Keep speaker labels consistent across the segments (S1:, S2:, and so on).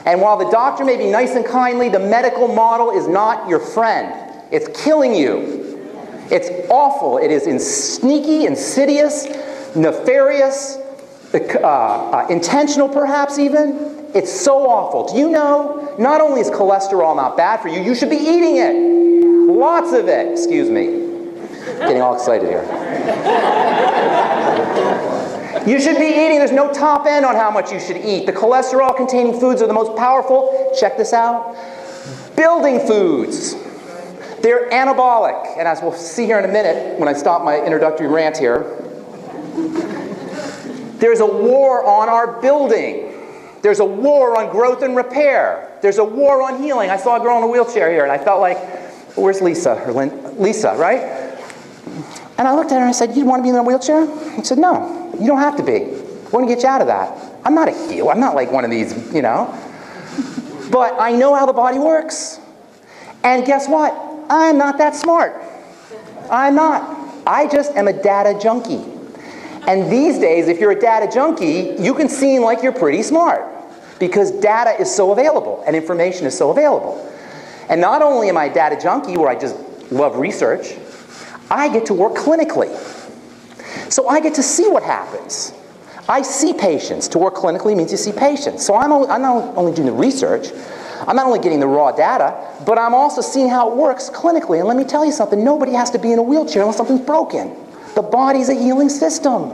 S1: And while the doctor may be nice and kindly, the medical model is not your friend. It's killing you. It's awful. It is sneaky, insidious, nefarious, intentional perhaps even. It's so awful. Do you know, not only is cholesterol not bad for you, you should be eating it. Lots of it. Excuse me. Getting all excited here. You should be eating. There's no top end on how much you should eat. The cholesterol-containing foods are the most powerful. Check this out. Building foods. They're anabolic. And as we'll see here in a minute, when I stop my introductory rant here, there's a war on our building. There's a war on growth and repair. There's a war on healing. I saw a girl in a wheelchair here, and I felt like, where's Lisa? Lisa, right? And I looked at her and I said, you want to be in a wheelchair? She said, no, you don't have to be. We're going to get you out of that. I'm not a healer. I'm not like one of these, you know. But I know how the body works. And guess what? I'm not that smart. I'm not. I just am a data junkie. And these days, if you're a data junkie, you can seem like you're pretty smart because data is so available and information is so available. And not only am I a data junkie where I just love research, I get to work clinically. So I get to see what happens. I see patients. To work clinically means you see patients. So I'm not only doing the research, I'm not only getting the raw data, but I'm also seeing how it works clinically. And let me tell you something, nobody has to be in a wheelchair unless something's broken. The body's a healing system.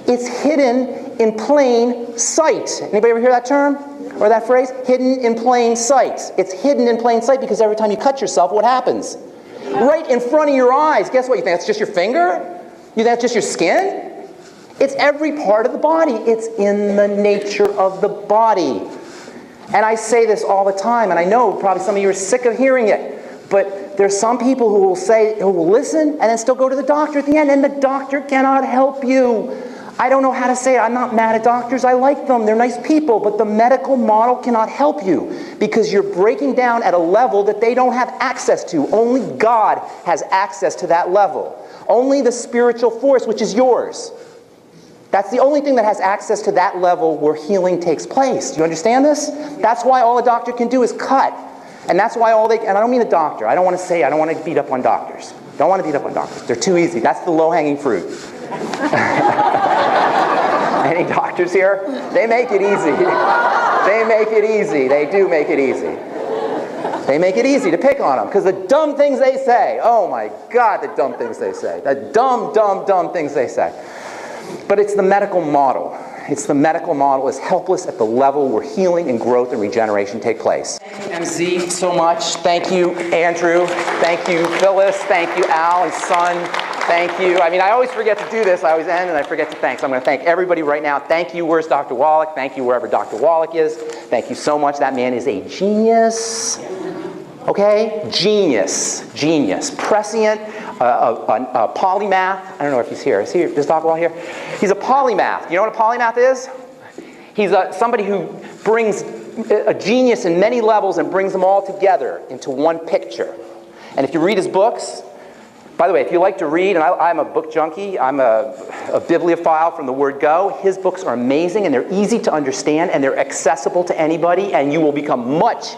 S1: It's hidden in plain sight. Anybody ever hear that term or that phrase? Hidden in plain sight. It's hidden in plain sight because every time you cut yourself, what happens? Right in front of your eyes. Guess what? You think that's just your finger? You think that's just your skin? It's every part of the body. It's in the nature of the body. And I say this all the time, and I know probably some of you are sick of hearing it, but there's some people who will listen and then still go to the doctor at the end, and the doctor cannot help you. I don't know how to say it. I'm not mad at doctors. I like them. They're nice people. But the medical model cannot help you because you're breaking down at a level that they don't have access to. Only God has access to that level. Only the spiritual force, which is yours. That's the only thing that has access to that level where healing takes place. Do you understand this? That's why all a doctor can do is cut. And that's why and I don't mean a doctor. I don't want to beat up on doctors. Don't want to beat up on doctors. They're too easy. That's the low-hanging fruit. Any doctors here? They make it easy. They make it easy. They do make it easy. They make it easy to pick on them because the dumb things they say. Oh my God, the dumb things they say. The dumb things they say. But it's the medical model. It's the medical model is helpless at the level where healing and growth and regeneration take place. Thank you, MZ, so much. Thank you, Andrew. Thank you, Phyllis. Thank you, Al and Son. Thank you. I mean, I always forget to do this. I always end and I forget to thank. So I'm going to thank everybody right now. Thank you. Where's Dr. Wallach? Thank you wherever Dr. Wallach is. Thank you so much. That man is a genius. Okay? Genius. Prescient. A polymath. I don't know if he's here. Is Dr. Wallach here? He's a polymath. You know what a polymath is? He's somebody who brings a genius in many levels and brings them all together into one picture. And if you read his books, by the way, if you like to read, and I'm a book junkie, I'm a bibliophile from the word go, his books are amazing and they're easy to understand and they're accessible to anybody and you will become much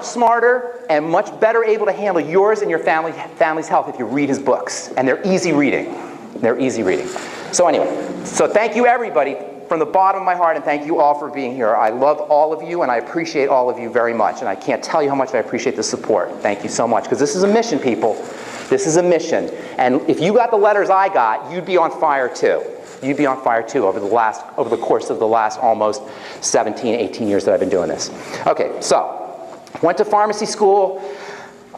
S1: smarter and much better able to handle yours and your family's health if you read his books. And they're easy reading. So anyway, so thank you everybody from the bottom of my heart and thank you all for being here. I love all of you and I appreciate all of you very much. And I can't tell you how much I appreciate the support. Thank you so much because this is a mission, people. This is a mission. And if you got the letters I got, you'd be on fire too. You'd be on fire too over the course of the last almost 17, 18 years that I've been doing this. Okay, so went to pharmacy school.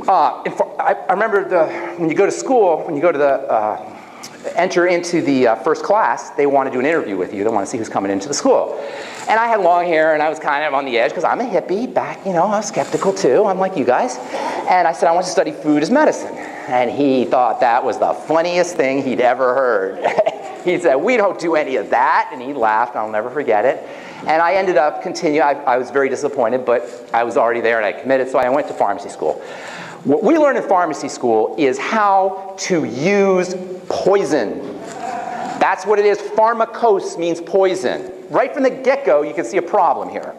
S1: I remember when you go to school, when you go to the enter into the first class, they want to do an interview with you. They want to see who's coming into the school. And I had long hair, and I was kind of on the edge, because I'm a hippie, I was skeptical too. I'm like you guys. And I said, I want to study food as medicine. And he thought that was the funniest thing he'd ever heard. He said, we don't do any of that. And he laughed. I'll never forget it. And I ended up continuing. I was very disappointed, but I was already there, and I committed, so I went to pharmacy school. What we learn in pharmacy school is how to use poison. That's what it is. Pharmakos means poison. Right from the get-go, you can see a problem here.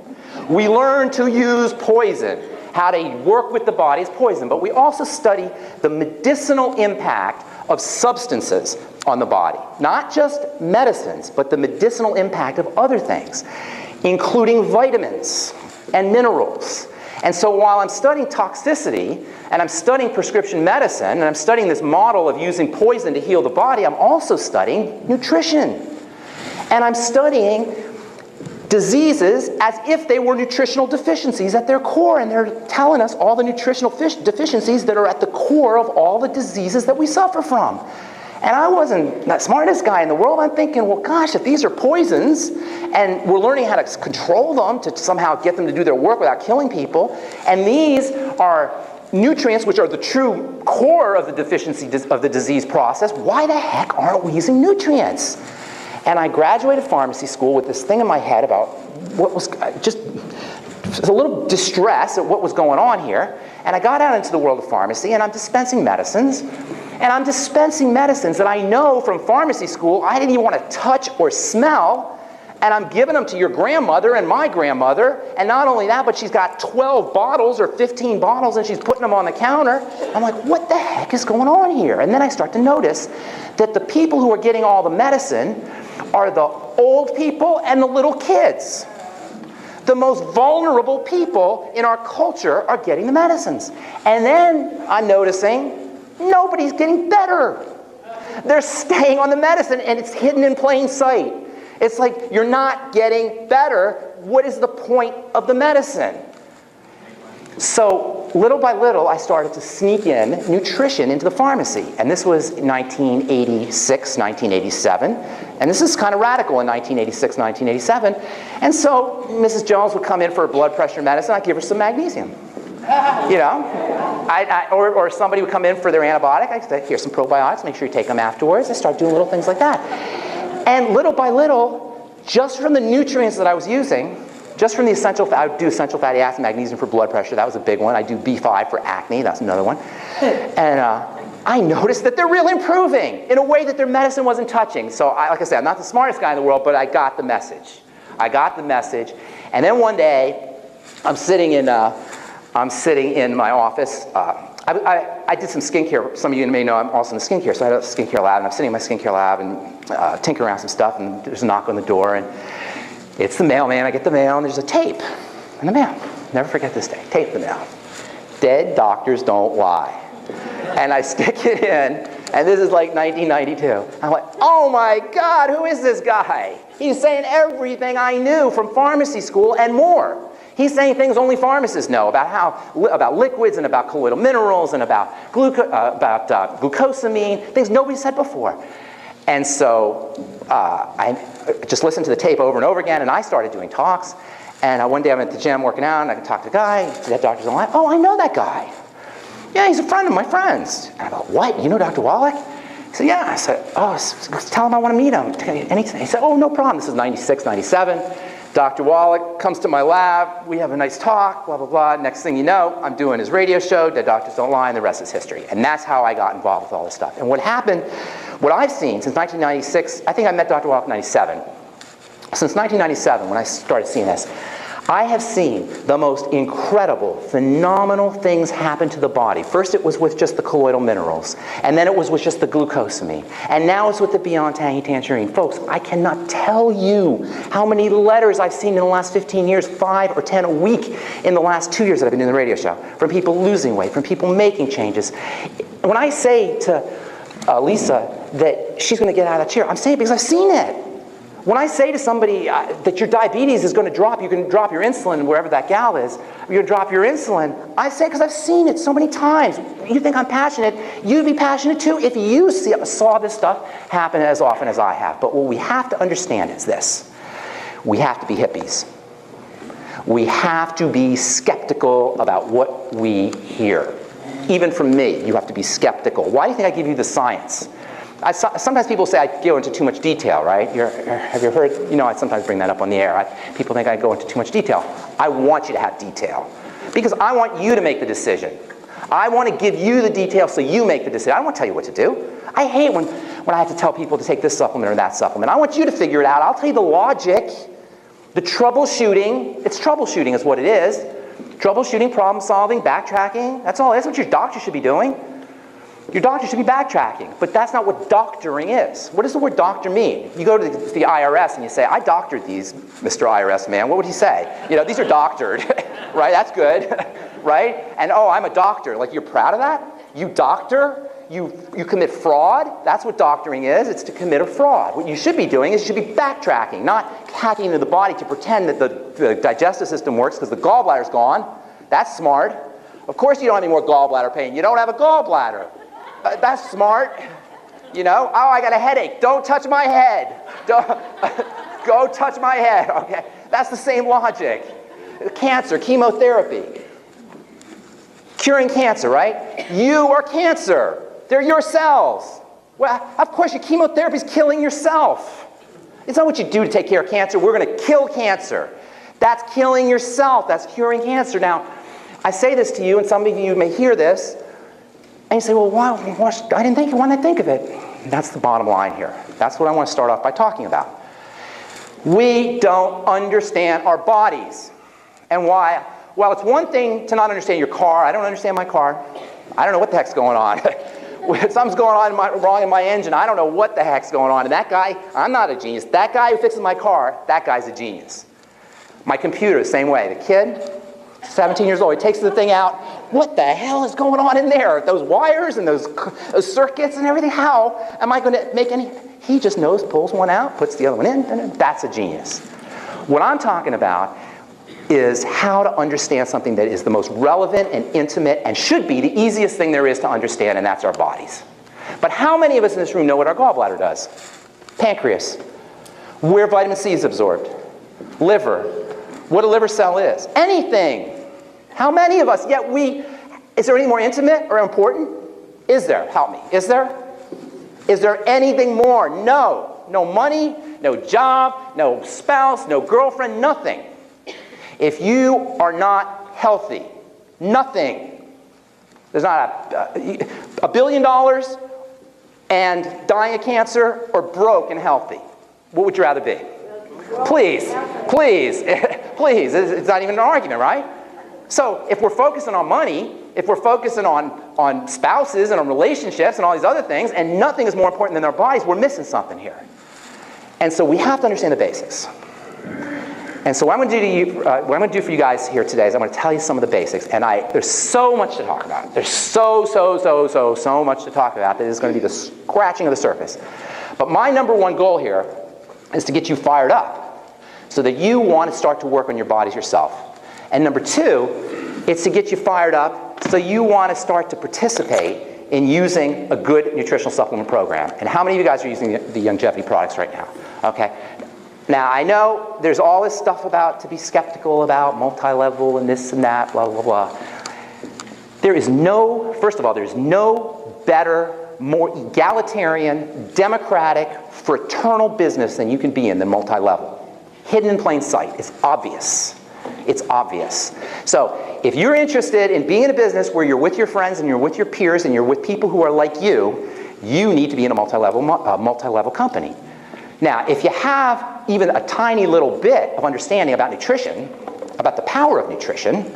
S1: We learn to use poison, how to work with the body as poison, but we also study the medicinal impact of substances on the body. Not just medicines, but the medicinal impact of other things, including vitamins and minerals. And so while I'm studying toxicity, and I'm studying prescription medicine, and I'm studying this model of using poison to heal the body, I'm also studying nutrition. And I'm studying diseases as if they were nutritional deficiencies at their core, and they're telling us all the nutritional deficiencies that are at the core of all the diseases that we suffer from. And I wasn't the smartest guy in the world. I'm thinking, well, gosh, if these are poisons, and we're learning how to control them to somehow get them to do their work without killing people, and these are nutrients which are the true core of the deficiency of the disease process, why the heck aren't we using nutrients? And I graduated pharmacy school with this thing in my head about what was just a little distress at what was going on here. And I got out into the world of pharmacy, and I'm dispensing medicines. And I'm dispensing medicines that I know from pharmacy school I didn't even want to touch or smell. And I'm giving them to your grandmother and my grandmother. And not only that, but she's got 12 bottles or 15 bottles, and she's putting them on the counter. I'm like, what the heck is going on here? And then I start to notice that the people who are getting all the medicine are the old people and the little kids. The most vulnerable people in our culture are getting the medicines. And then I'm noticing nobody's getting better. They're staying on the medicine, and it's hidden in plain sight. It's like, you're not getting better. What is the point of the medicine? So little by little, I started to sneak in nutrition into the pharmacy. And this was 1986, 1987. And this is kind of radical in 1986, 1987. And so Mrs. Jones would come in for her blood pressure medicine. I'd give her some magnesium. You know, or somebody would come in for their antibiotic. I'd say, here's some probiotics. Make sure you take them afterwards. I start doing little things like that. And little by little, just from the nutrients that I was using, just from the essential, I would do essential fatty acid, magnesium for blood pressure. That was a big one. I do B5 for acne. That's another one. And I noticed that they're really improving in a way that their medicine wasn't touching. So, like I said, I'm not the smartest guy in the world, but I got the message. I got the message. And then one day, I'm sitting in my office. I did some skincare. Some of you may know I'm also in the skincare. So I had a skincare lab, and I'm sitting in my skincare lab and tinkering around some stuff, and there's a knock on the door, and it's the mailman. I get the mail, and there's a tape in the mail. Never forget this day. Tape in the mail. Dead doctors don't lie. And I stick it in, and this is like 1992. I'm like, oh my God, who is this guy? He's saying everything I knew from pharmacy school and more. He's saying things only pharmacists know about liquids and about colloidal minerals and about glucosamine, things nobody said before. And so I just listened to the tape over and over again, and I started doing talks. And one day I'm at the gym working out, and I talk to a guy. That doctor's on the line. Oh, I know that guy. Yeah, he's a friend of my friend's. And I go, what? You know Dr. Wallach? He said, yeah. I said, oh, tell him I want to meet him. And he said, oh, no problem. This is 96, 97. Dr. Wallach comes to my lab. We have a nice talk, blah, blah, blah. Next thing you know, I'm doing his radio show, Dead Doctors Don't Lie, and the rest is history. And that's how I got involved with all this stuff. And what happened, what I've seen since 1996, I think I met Dr. Wallach in 97. Since 1997, when I started seeing this, I have seen the most incredible, phenomenal things happen to the body. First it was with just the colloidal minerals, and then it was with just the glucosamine, and now it's with the Beyond Tangy Tangerine. Folks, I cannot tell you how many letters I've seen in the last 15 years, 5 or 10 a week in the last 2 years that I've been doing the radio show, from people losing weight, from people making changes. When I say to Lisa that she's going to get out of that chair, I'm saying it because I've seen it. When I say to somebody that your diabetes is going to drop, you can drop your insulin wherever that gal is, you're going to drop your insulin, I say it because I've seen it so many times. You think I'm passionate, you'd be passionate too if you saw this stuff happen as often as I have. But what we have to understand is this. We have to be hippies. We have to be skeptical about what we hear. Even from me, you have to be skeptical. Why do you think I give you the science? Sometimes people say I go into too much detail, right? Have you heard? You know, I sometimes bring that up on the air. People think I go into too much detail. I want you to have detail because I want you to make the decision. I want to give you the details so you make the decision. I don't want to tell you what to do. I hate when I have to tell people to take this supplement or that supplement. I want you to figure it out. I'll tell you the logic, the troubleshooting. It's troubleshooting is what it is. Troubleshooting, problem solving, backtracking. That's all. That's what your doctor should be doing. Your doctor should be backtracking, but that's not what doctoring is. What does the word doctor mean? You go to the IRS and you say, I doctored these, Mr. IRS man. What would he say? You know, these are doctored, right? That's good, right? And oh, I'm a doctor. Like, you're proud of that? You doctor? You commit fraud? That's what doctoring is. It's to commit a fraud. What you should be doing is you should be backtracking, not hacking into the body to pretend that the digestive system works because the gallbladder's gone. That's smart. Of course you don't have any more gallbladder pain. You don't have a gallbladder. That's smart. You know? Oh, I got a headache. Don't touch my head. Don't, go touch my head. Okay? That's the same logic. Cancer, chemotherapy. Curing cancer, right? You are cancer. They're your cells. Well, of course, your chemotherapy is killing yourself. It's not what you do to take care of cancer. We're going to kill cancer. That's killing yourself. That's curing cancer. Now, I say this to you, and some of you may hear this, and you say, well, why didn't I think of it? That's the bottom line here. That's what I want to start off by talking about. We don't understand our bodies. And why? Well, it's one thing to not understand your car. I don't understand my car. I don't know what the heck's going on. Something's going on wrong in my engine. I don't know what the heck's going on. And that guy, I'm not a genius. That guy who fixes my car, that guy's a genius. My computer, the same way. The kid, 17 years old, he takes the thing out. What the hell is going on in there? Those wires and those circuits and everything. How am I going to make any? He just knows, pulls one out, puts the other one in, and that's a genius. What I'm talking about is how to understand something that is the most relevant and intimate and should be the easiest thing there is to understand, and that's our bodies. But how many of us in this room know what our gallbladder does? Pancreas, where vitamin C is absorbed. Liver, what a liver cell is. Anything. How many of us? Yet is there any more intimate or important? Is there? Help me. Is there? Is there anything more? No. No money, no job, no spouse, no girlfriend, nothing. If you are not healthy, nothing. There's not $1 billion and dying of cancer or broke and healthy. What would you rather be? Please, please, please. It's not even an argument, right? So if we're focusing on money, if we're focusing on spouses and on relationships and all these other things, and nothing is more important than our bodies, we're missing something here. And so we have to understand the basics. And so what I'm going to do for you guys here today is I'm going to tell you some of the basics. And there's so much to talk about. There's so much to talk about that is going to be the scratching of the surface. But my number one goal here is to get you fired up so that you want to start to work on your bodies yourself. And number two, it's to get you fired up so you want to start to participate in using a good nutritional supplement program. And how many of you guys are using the Youngevity products right now? Okay. Now, I know there's all this stuff to be skeptical about, multi-level and this and that, blah, blah, blah. First of all, there's no better, more egalitarian, democratic, fraternal business than you can be in than multi-level. Hidden in plain sight. It's obvious. It's obvious. So if you're interested in being in a business where you're with your friends and you're with your peers and you're with people who are like you need to be in a multi-level company. Now, if you have even a tiny little bit of understanding about nutrition, about the power of nutrition,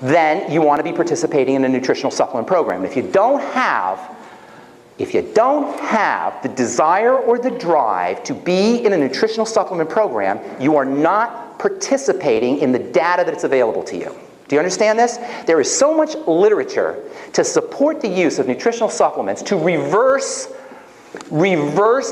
S1: then you want to be participating in a nutritional supplement program. If you don't have the desire or the drive to be in a nutritional supplement program, you are not participating in the data that's available to you. Do you understand this? There is so much literature to support the use of nutritional supplements to reverse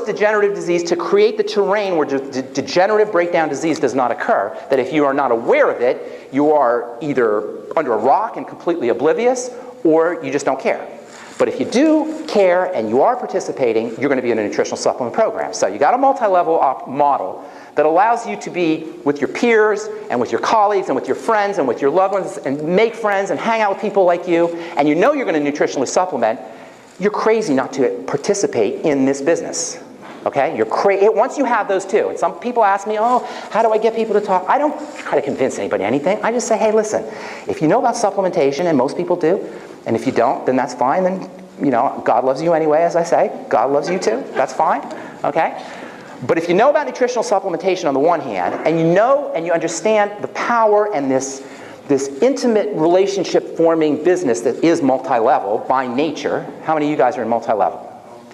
S1: degenerative disease, to create the terrain where degenerative breakdown disease does not occur, that if you are not aware of it, you are either under a rock and completely oblivious, or you just don't care. But if you do care and you are participating, you're going to be in a nutritional supplement program. So you got a multi-level model that allows you to be with your peers and with your colleagues and with your friends and with your loved ones and make friends and hang out with people like you, and you know you're going to nutritionally supplement. You're crazy not to participate in this business, okay? Once you have those two, and some people ask me, oh, how do I get people to talk? I don't try to convince anybody anything. I just say, hey, listen, if you know about supplementation, and most people do, and if you don't, then that's fine, then you know, God loves you anyway, as I say. God loves you too. That's fine, okay? But if you know about nutritional supplementation on the one hand, and you know and you understand the power and this intimate relationship-forming business that is multi-level by nature. How many of you guys are in multi-level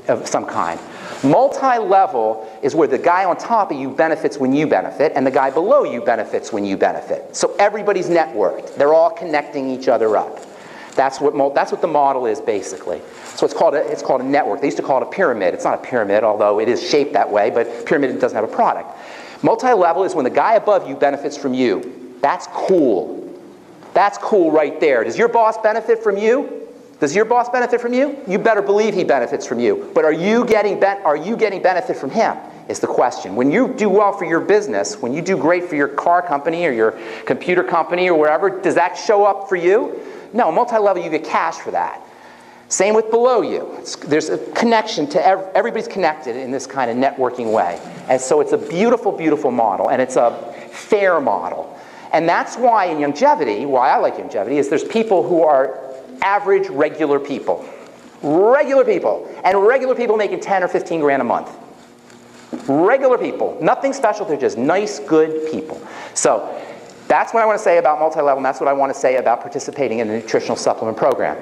S1: of some kind? Multi-level is where the guy on top of you benefits when you benefit, and the guy below you benefits when you benefit. So everybody's networked. They're all connecting each other up. That's what the model is, basically. So it's called a network. They used to call it a pyramid. It's not a pyramid, although it is shaped that way, but pyramid doesn't have a product. Multi-level is when the guy above you benefits from you. That's cool. That's cool right there. Does your boss benefit from you? Does your boss benefit from you? You better believe he benefits from you. But are you getting benefit from him is the question. When you do well for your business, when you do great for your car company or your computer company or wherever, does that show up for you? No, multi-level, you get cash for that. Same with below you. There's a connection to everybody's connected in this kind of networking way. And so it's a beautiful, beautiful model, and it's a fair model. And that's why in youngevity, why I like youngevity, is there's people who are average, regular people. Regular people. And regular people making 10 or 15 grand a month. Regular people. Nothing special, they're just nice, good people. So that's what I want to say about multi-level, and that's what I want to say about participating in a nutritional supplement program.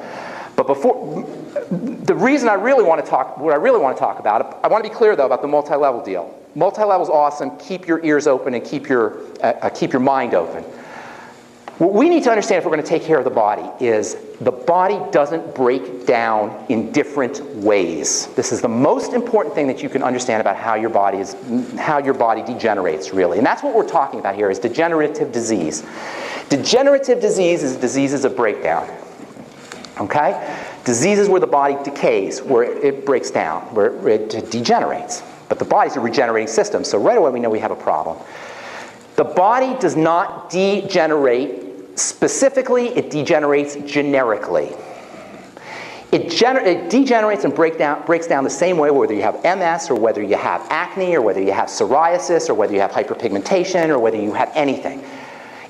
S1: But the reason I really want to talk, what I really want to talk about, I want to be clear though about the multi-level deal. Multi-level is awesome. Keep your ears open and keep your mind open. What we need to understand if we're going to take care of the body is the body doesn't break down in different ways. This is the most important thing that you can understand about how your body degenerates, really. And that's what we're talking about here is degenerative disease. Degenerative disease is diseases of breakdown. Okay? Diseases where the body decays, where it breaks down, where it degenerates. But the body's a regenerating system, so right away we know we have a problem. The body does not degenerate specifically, it degenerates generically. It degenerates and breaks down the same way whether you have MS or whether you have acne or whether you have psoriasis or whether you have hyperpigmentation or whether you have anything.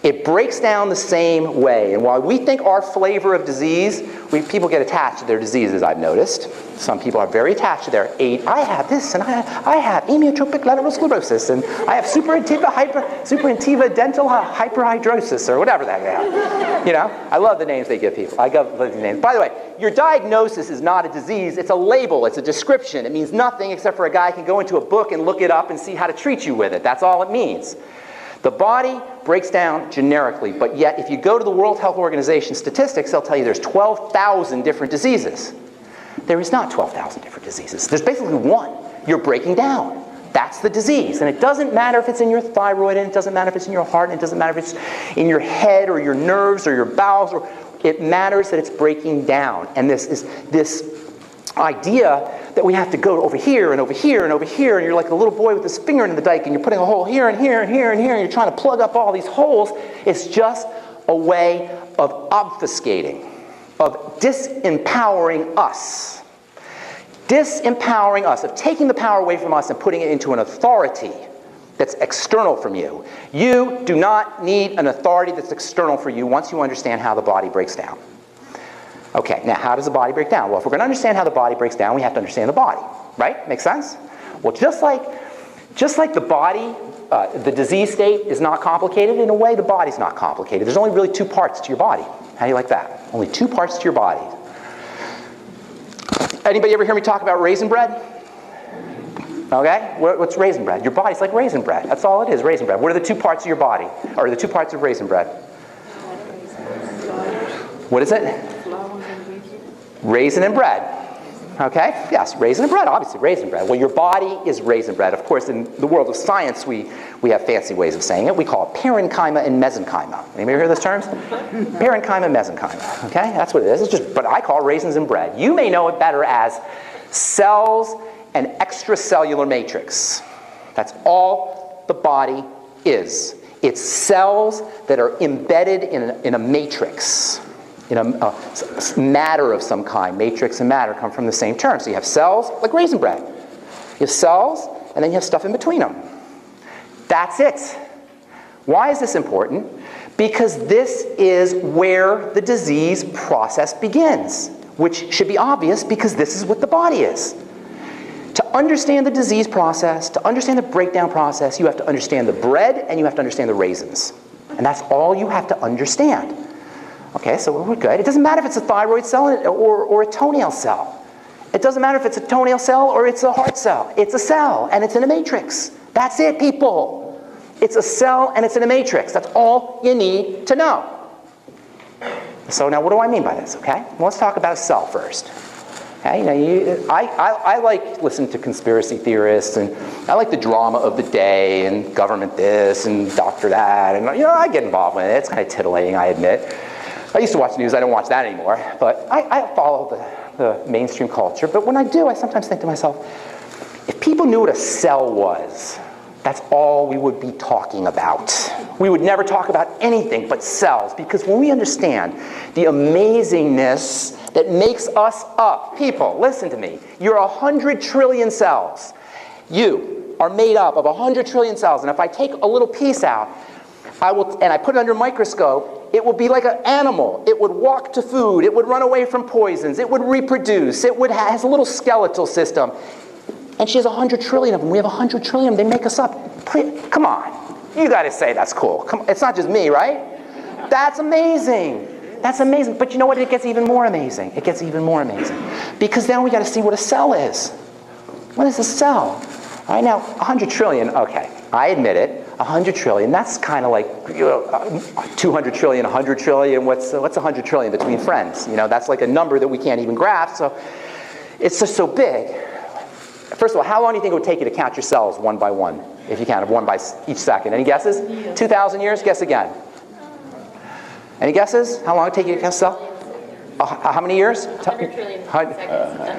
S1: It breaks down the same way. And while we think our flavor of disease, people get attached to their diseases, I've noticed. Some people are very attached to their age. I have this, and I have amyotrophic lateral sclerosis, and I have superintiva dental hyperhidrosis, or whatever that is. You know, I love the names they give people. I love the names. By the way, your diagnosis is not a disease. It's a label. It's a description. It means nothing except for a guy can go into a book and look it up and see how to treat you with it. That's all it means. The body breaks down generically, but yet if you go to the World Health Organization statistics, they'll tell you there's 12,000 different diseases. There is not 12,000 different diseases. There's basically one. You're breaking down. That's the disease. And it doesn't matter if it's in your thyroid, and it doesn't matter if it's in your heart, and it doesn't matter if it's in your head or your nerves or your bowels. It matters that it's breaking down. And this idea that we have to go over here and over here and over here, and you're like a little boy with his finger in the dike, and you're putting a hole here and here and here and here, and you're trying to plug up all these holes. It's just a way of obfuscating, of disempowering us. Disempowering us, of taking the power away from us and putting it into an authority that's external from you. You do not need an authority that's external for you once you understand how the body breaks down. Okay, now how does the body break down? Well, if we're going to understand how the body breaks down, we have to understand the body, right? Make sense? Well, just like the body, the disease state is not complicated, in a way the body's not complicated. There's only really two parts to your body. How do you like that? Only two parts to your body. Anybody ever hear me talk about raisin bread? Okay, what's raisin bread? Your body's like raisin bread. That's all it is, raisin bread. What are the two parts of your body? Or the two parts of raisin bread? What is it? Raisin and bread. Okay? Yes, raisin and bread, obviously, raisin bread. Well, your body is raisin bread. Of course, in the world of science, we have fancy ways of saying it. We call it parenchyma and mesenchyma. Anybody hear those terms? Parenchyma, mesenchyma. Okay? That's what it is. It's just, but I call it raisins and bread. You may know it better as cells and extracellular matrix. That's all the body is. It's cells that are embedded in a matrix. In a matter of some kind. Matrix and matter come from the same term. So you have cells, like raisin bread. You have cells, and then you have stuff in between them. That's it. Why is this important? Because this is where the disease process begins. which should be obvious because this is what the body is. To understand the disease process, to understand the breakdown process, you have to understand the bread and you have to understand the raisins. And that's all you have to understand. Okay, so we're good. It doesn't matter if it's a thyroid cell or a toenail cell. It doesn't matter if it's a toenail cell or it's a heart cell. It's a cell and it's in a matrix. That's it, people. It's a cell and it's in a matrix. That's all you need to know. So now what do I mean by this, okay? Well, let's talk about a cell first. Okay, I like listening to conspiracy theorists, and I like the drama of the day, and government this, and doctor that, and I get involved with it. It's kind of titillating, I admit. I used to watch news. I don't watch that anymore, but I follow the mainstream culture. But when I do, I sometimes think to myself, if people knew what a cell was, that's all we would be talking about. We would never talk about anything but cells, because when we understand the amazingness that makes us up, people, listen to me. You're 100 trillion cells. You are made up of 100 trillion cells, and if I take a little piece out, and I put it under a microscope, it would be like an animal. It would walk to food. It would run away from poisons. It would reproduce. It has a little skeletal system. And she has 100 trillion of them. We have 100 trillion. They make us up. Come on. You got to say that's cool. Come on. It's not just me, right? That's amazing. That's amazing. But you know what? It gets even more amazing. It gets even more amazing. Because then we got to see what a cell is. What is a cell? All right, now, 100 trillion, okay. I admit it. 100 trillion, that's kind of like 200 trillion, 100 trillion. What's 100 trillion between friends? That's like a number that we can't even grasp. So it's just so big. First of all, how long do you think it would take you to count your cells one by one, if you counted one by each second? Any guesses? 2,000 years? Guess again. Any guesses? How long would it take you to count a cell? How many years?
S2: 100 trillion seconds.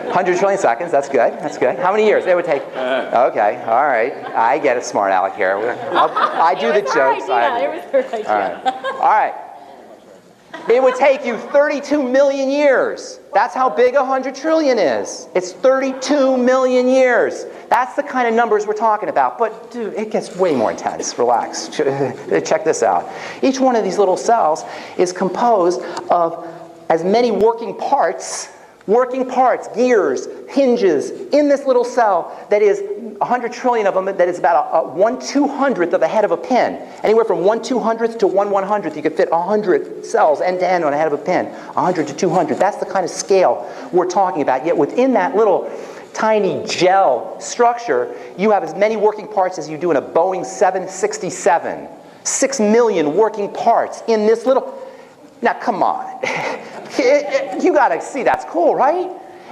S1: 100 trillion seconds. That's good. That's good. How many years it would take? Okay. All right. I get it, smart aleck here. I do the jokes.
S2: It was her idea.
S1: All right. All right. It would take you 32 million years. That's how big 100 trillion is. It's 32 million years. That's the kind of numbers we're talking about. But, dude, it gets way more intense. Relax. Check this out. Each one of these little cells is composed of as many working parts, gears, hinges, in this little cell that is 100 trillion of them, that is about a 1/200th of a head of a pin. Anywhere from 1/200th to 1/100th, you could fit 100 cells end to end on a head of a pin. 100 to 200. That's the kind of scale we're talking about. Yet within that little tiny gel structure, you have as many working parts as you do in a Boeing 767. 6 million working parts in this little... Now, come on. You got to see that's cool, right?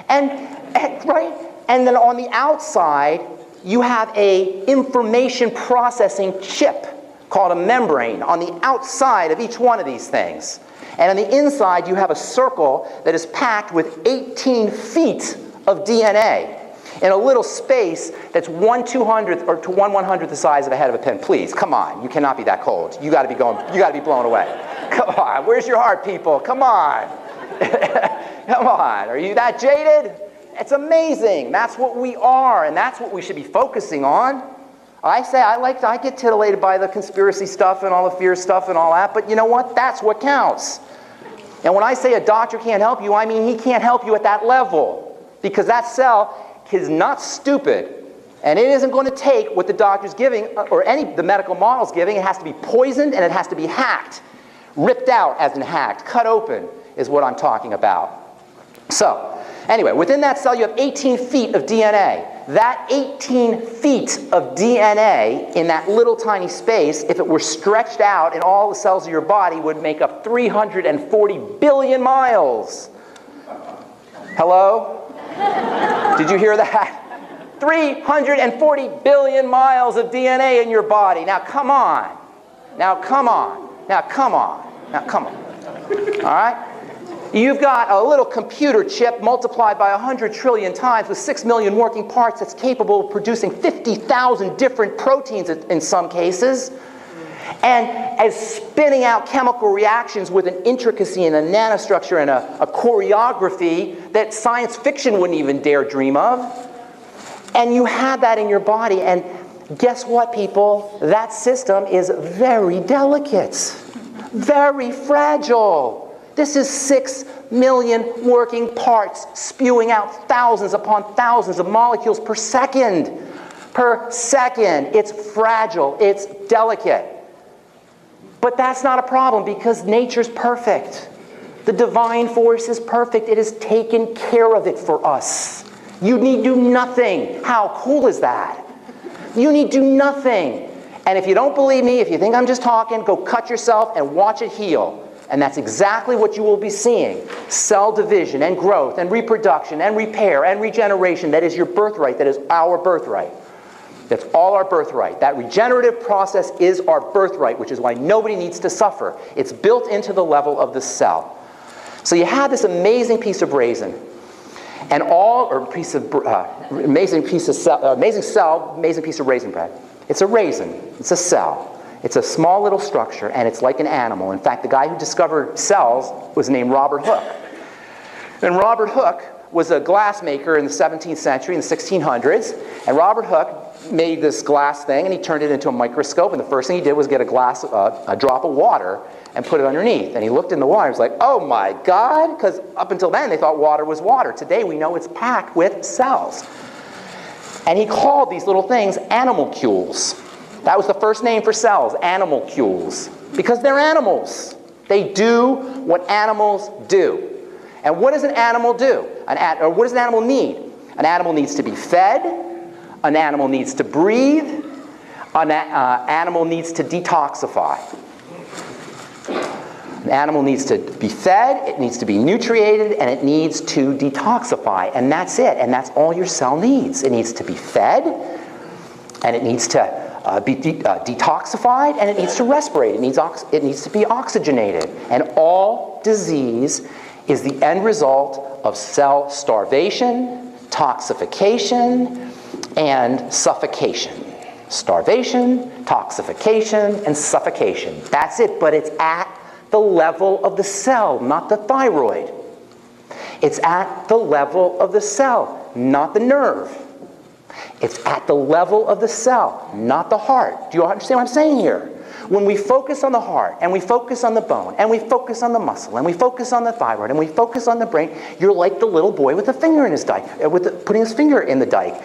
S1: And then on the outside, you have a information processing chip called a membrane on the outside of each one of these things. And on the inside, you have a circle that is packed with 18 feet of DNA in a little space that's 1/200th or to 1/100th the size of a head of a pin. Please, come on. You cannot be that cold. You got to be blown away. Come on. Where's your heart, people? Come on. Come on. Are you that jaded? It's amazing. That's what we are, and that's what we should be focusing on. I get titillated by the conspiracy stuff and all the fear stuff and all that, but you know what? That's what counts. And when I say a doctor can't help you, I mean he can't help you at that level, because that cell is not stupid, and it isn't going to take what the doctor's giving or the medical model's giving. It has to be poisoned, and it has to be hacked, ripped out as in hacked, cut open is what I'm talking about. So, anyway, within that cell you have 18 feet of DNA. That 18 feet of DNA in that little tiny space, if it were stretched out in all the cells of your body, would make up 340 billion miles. Hello? Did you hear that? 340 billion miles of DNA in your body. Now come on. Now come on. Now come on. Now come on. All right? You've got a little computer chip multiplied by 100 trillion times with 6 million working parts that's capable of producing 50,000 different proteins in some cases, and as spinning out chemical reactions with an intricacy and a nanostructure and a choreography that science fiction wouldn't even dare dream of. And you have that in your body, and guess what, people? That system is very delicate, very fragile. This is 6 million working parts spewing out thousands upon thousands of molecules per second. Per second. It's fragile. It's delicate. But that's not a problem because nature's perfect. The divine force is perfect. It has taken care of it for us. You need do nothing. How cool is that? You need do nothing. And if you don't believe me, if you think I'm just talking, go cut yourself and watch it heal. And that's exactly what you will be seeing. Cell division and growth and reproduction and repair and regeneration. That is your birthright. That is our birthright. That's all our birthright. That regenerative process is our birthright, which is why nobody needs to suffer. It's built into the level of the cell. So you have this amazing piece of raisin, and amazing piece of raisin bread. It's a raisin. It's a cell. It's a small little structure, and it's like an animal. In fact, the guy who discovered cells was named Robert Hooke. And Robert Hooke was a glass maker in the 17th century, in the 1600s. And Robert Hooke made this glass thing, and he turned it into a microscope. And the first thing he did was get a drop of water and put it underneath. And he looked in the water. He was like, oh my God, because up until then they thought water was water. Today we know it's packed with cells. And he called these little things animalcules. That was the first name for cells, animalcules, because they're animals. They do what animals do. And what does an animal do? Or what does an animal need? An animal needs to be fed. An animal needs to breathe. An animal needs to detoxify. An animal needs to be fed, it needs to be nutriated, and it needs to detoxify. And that's it. And that's all your cell needs. It needs to be fed, and it needs to be detoxified, and it needs to respirate. It needs to be oxygenated. And all disease is the end result of cell starvation, toxification, and suffocation. Starvation, toxification, and suffocation. That's it, but it's at the level of the cell, not the thyroid. It's at the level of the cell, not the nerve. It's at the level of the cell, not the heart. Do you understand what I'm saying here? When we focus on the heart, and we focus on the bone, and we focus on the muscle, and we focus on the thyroid, and we focus on the brain, you're like the little boy with the finger in his dike, putting his finger in the dike.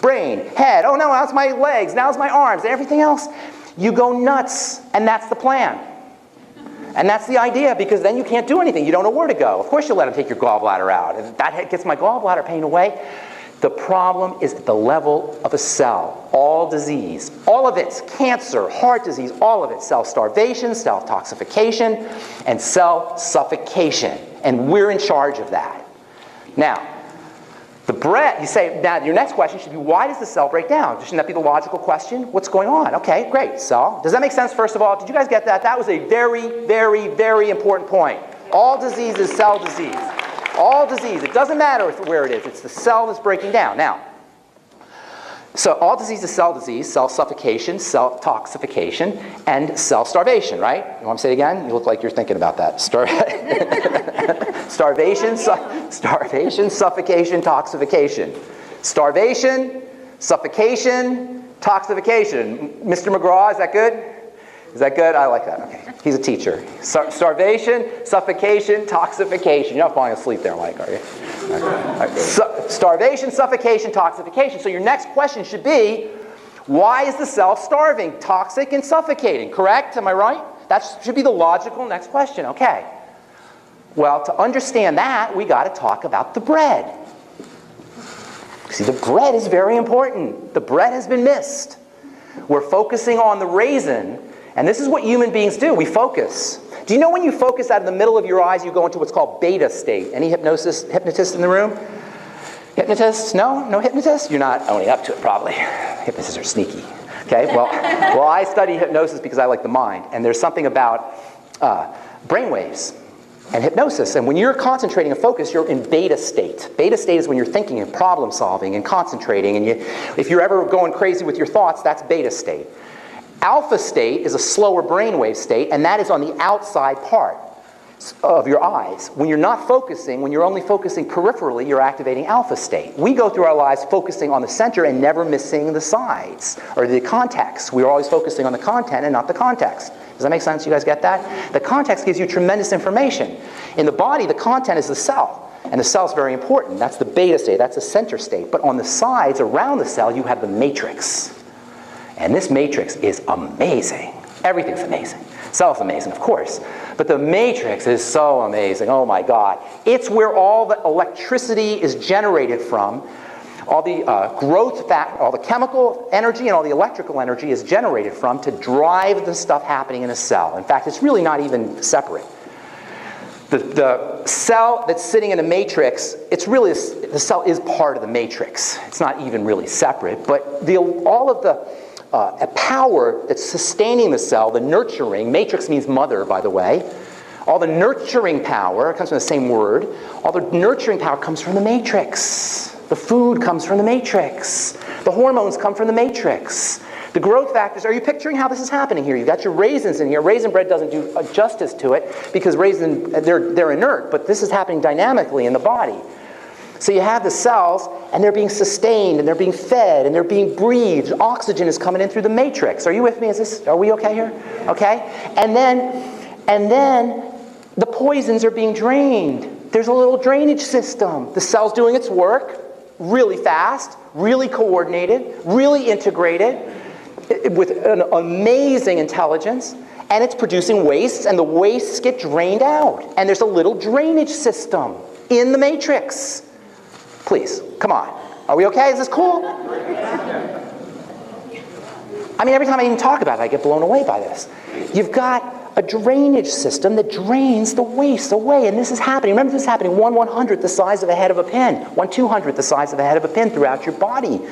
S1: Brain, head, oh no, now it's my legs, now it's my arms, and everything else. You go nuts, and that's the plan. And that's the idea, because then you can't do anything. You don't know where to go. Of course you let him take your gallbladder out. If that gets my gallbladder pain away. The problem is at the level of a cell. All disease, all of it, cancer, heart disease, all of it, cell starvation, cell toxification, and cell suffocation. And we're in charge of that. Now, the bread, you say, now your next question should be, why does the cell break down? Shouldn't that be the logical question? What's going on? Okay, great, cell. Does that make sense, first of all? Did you guys get that? That was a very, very, very important point. All disease is cell disease. All disease, it doesn't matter where it is, it's the cell that's breaking down. Now, so all disease is cell suffocation, cell toxification, and cell starvation, right? You want me to say it again? You look like you're thinking about that. Starvation, suffocation, toxification. Starvation, suffocation, toxification. Mr. McGraw, is that good? Is that good? I like that. Okay. He's a teacher. Starvation, suffocation, toxification. You're not falling asleep there, Mike, are you? Okay. Starvation, suffocation, toxification. So your next question should be, why is the cell starving, toxic, and suffocating? Correct? Am I right? That should be the logical next question. Okay. Well, to understand that, we got to talk about the bread. See, the bread is very important. The bread has been missed. We're focusing on the raisin. And this is what human beings do. We focus. Do you know when you focus out of the middle of your eyes, you go into what's called beta state? Any hypnotists in the room? Hypnotists? No? No hypnotists? You're not owning up to it, probably. Hypnotists are sneaky. Okay? Well, I study hypnosis because I like the mind. And there's something about brainwaves and hypnosis. And when you're concentrating and focus, you're in beta state. Beta state is when you're thinking and problem solving and concentrating. And if you're ever going crazy with your thoughts, that's beta state. Alpha state is a slower brainwave state, and that is on the outside part of your eyes. When you're not focusing, when you're only focusing peripherally, you're activating alpha state. We go through our lives focusing on the center and never missing the sides or the context. We're always focusing on the content and not the context. Does Does that make sense? You guys get that? The context gives you tremendous information. In the body, the content is the cell. And the cell is very important. That's the beta state. That's the center state. But on the sides around the cell, you have the matrix. And this matrix is amazing. Everything's amazing. Cell's amazing, of course. But the matrix is so amazing. Oh, my God. It's where all the electricity is generated from. All the all the chemical energy and all the electrical energy is generated from to drive the stuff happening in a cell. In fact, it's really not even separate. The cell that's sitting in a matrix, it's really, the cell is part of the matrix. It's not even really separate, but all of the power that's sustaining the cell, the nurturing, matrix means mother, by the way, all the nurturing power, it comes from the same word, all the nurturing power comes from the matrix. The food comes from the matrix. The hormones come from the matrix. The growth factors, are you picturing how this is happening here? You've got your raisins in here. Raisin bread doesn't do justice to it because they're inert, but this is happening dynamically in the body. So you have the cells, and they're being sustained, and they're being fed, and they're being breathed. Oxygen is coming in through the matrix. Are you with me? Are we okay here? Okay? And then the poisons are being drained. There's a little drainage system. The cell's doing its work really fast, really coordinated, really integrated, with an amazing intelligence, and it's producing wastes, and the wastes get drained out. And there's a little drainage system in the matrix. Please, come on. Are we okay? Is this cool? I mean, every time I even talk about it, I get blown away by this. You've got a drainage system that drains the waste away, and this is happening. Remember, this is happening 1/100th the size of the head of a pin, 1/200th the size of the head of a pin throughout your body.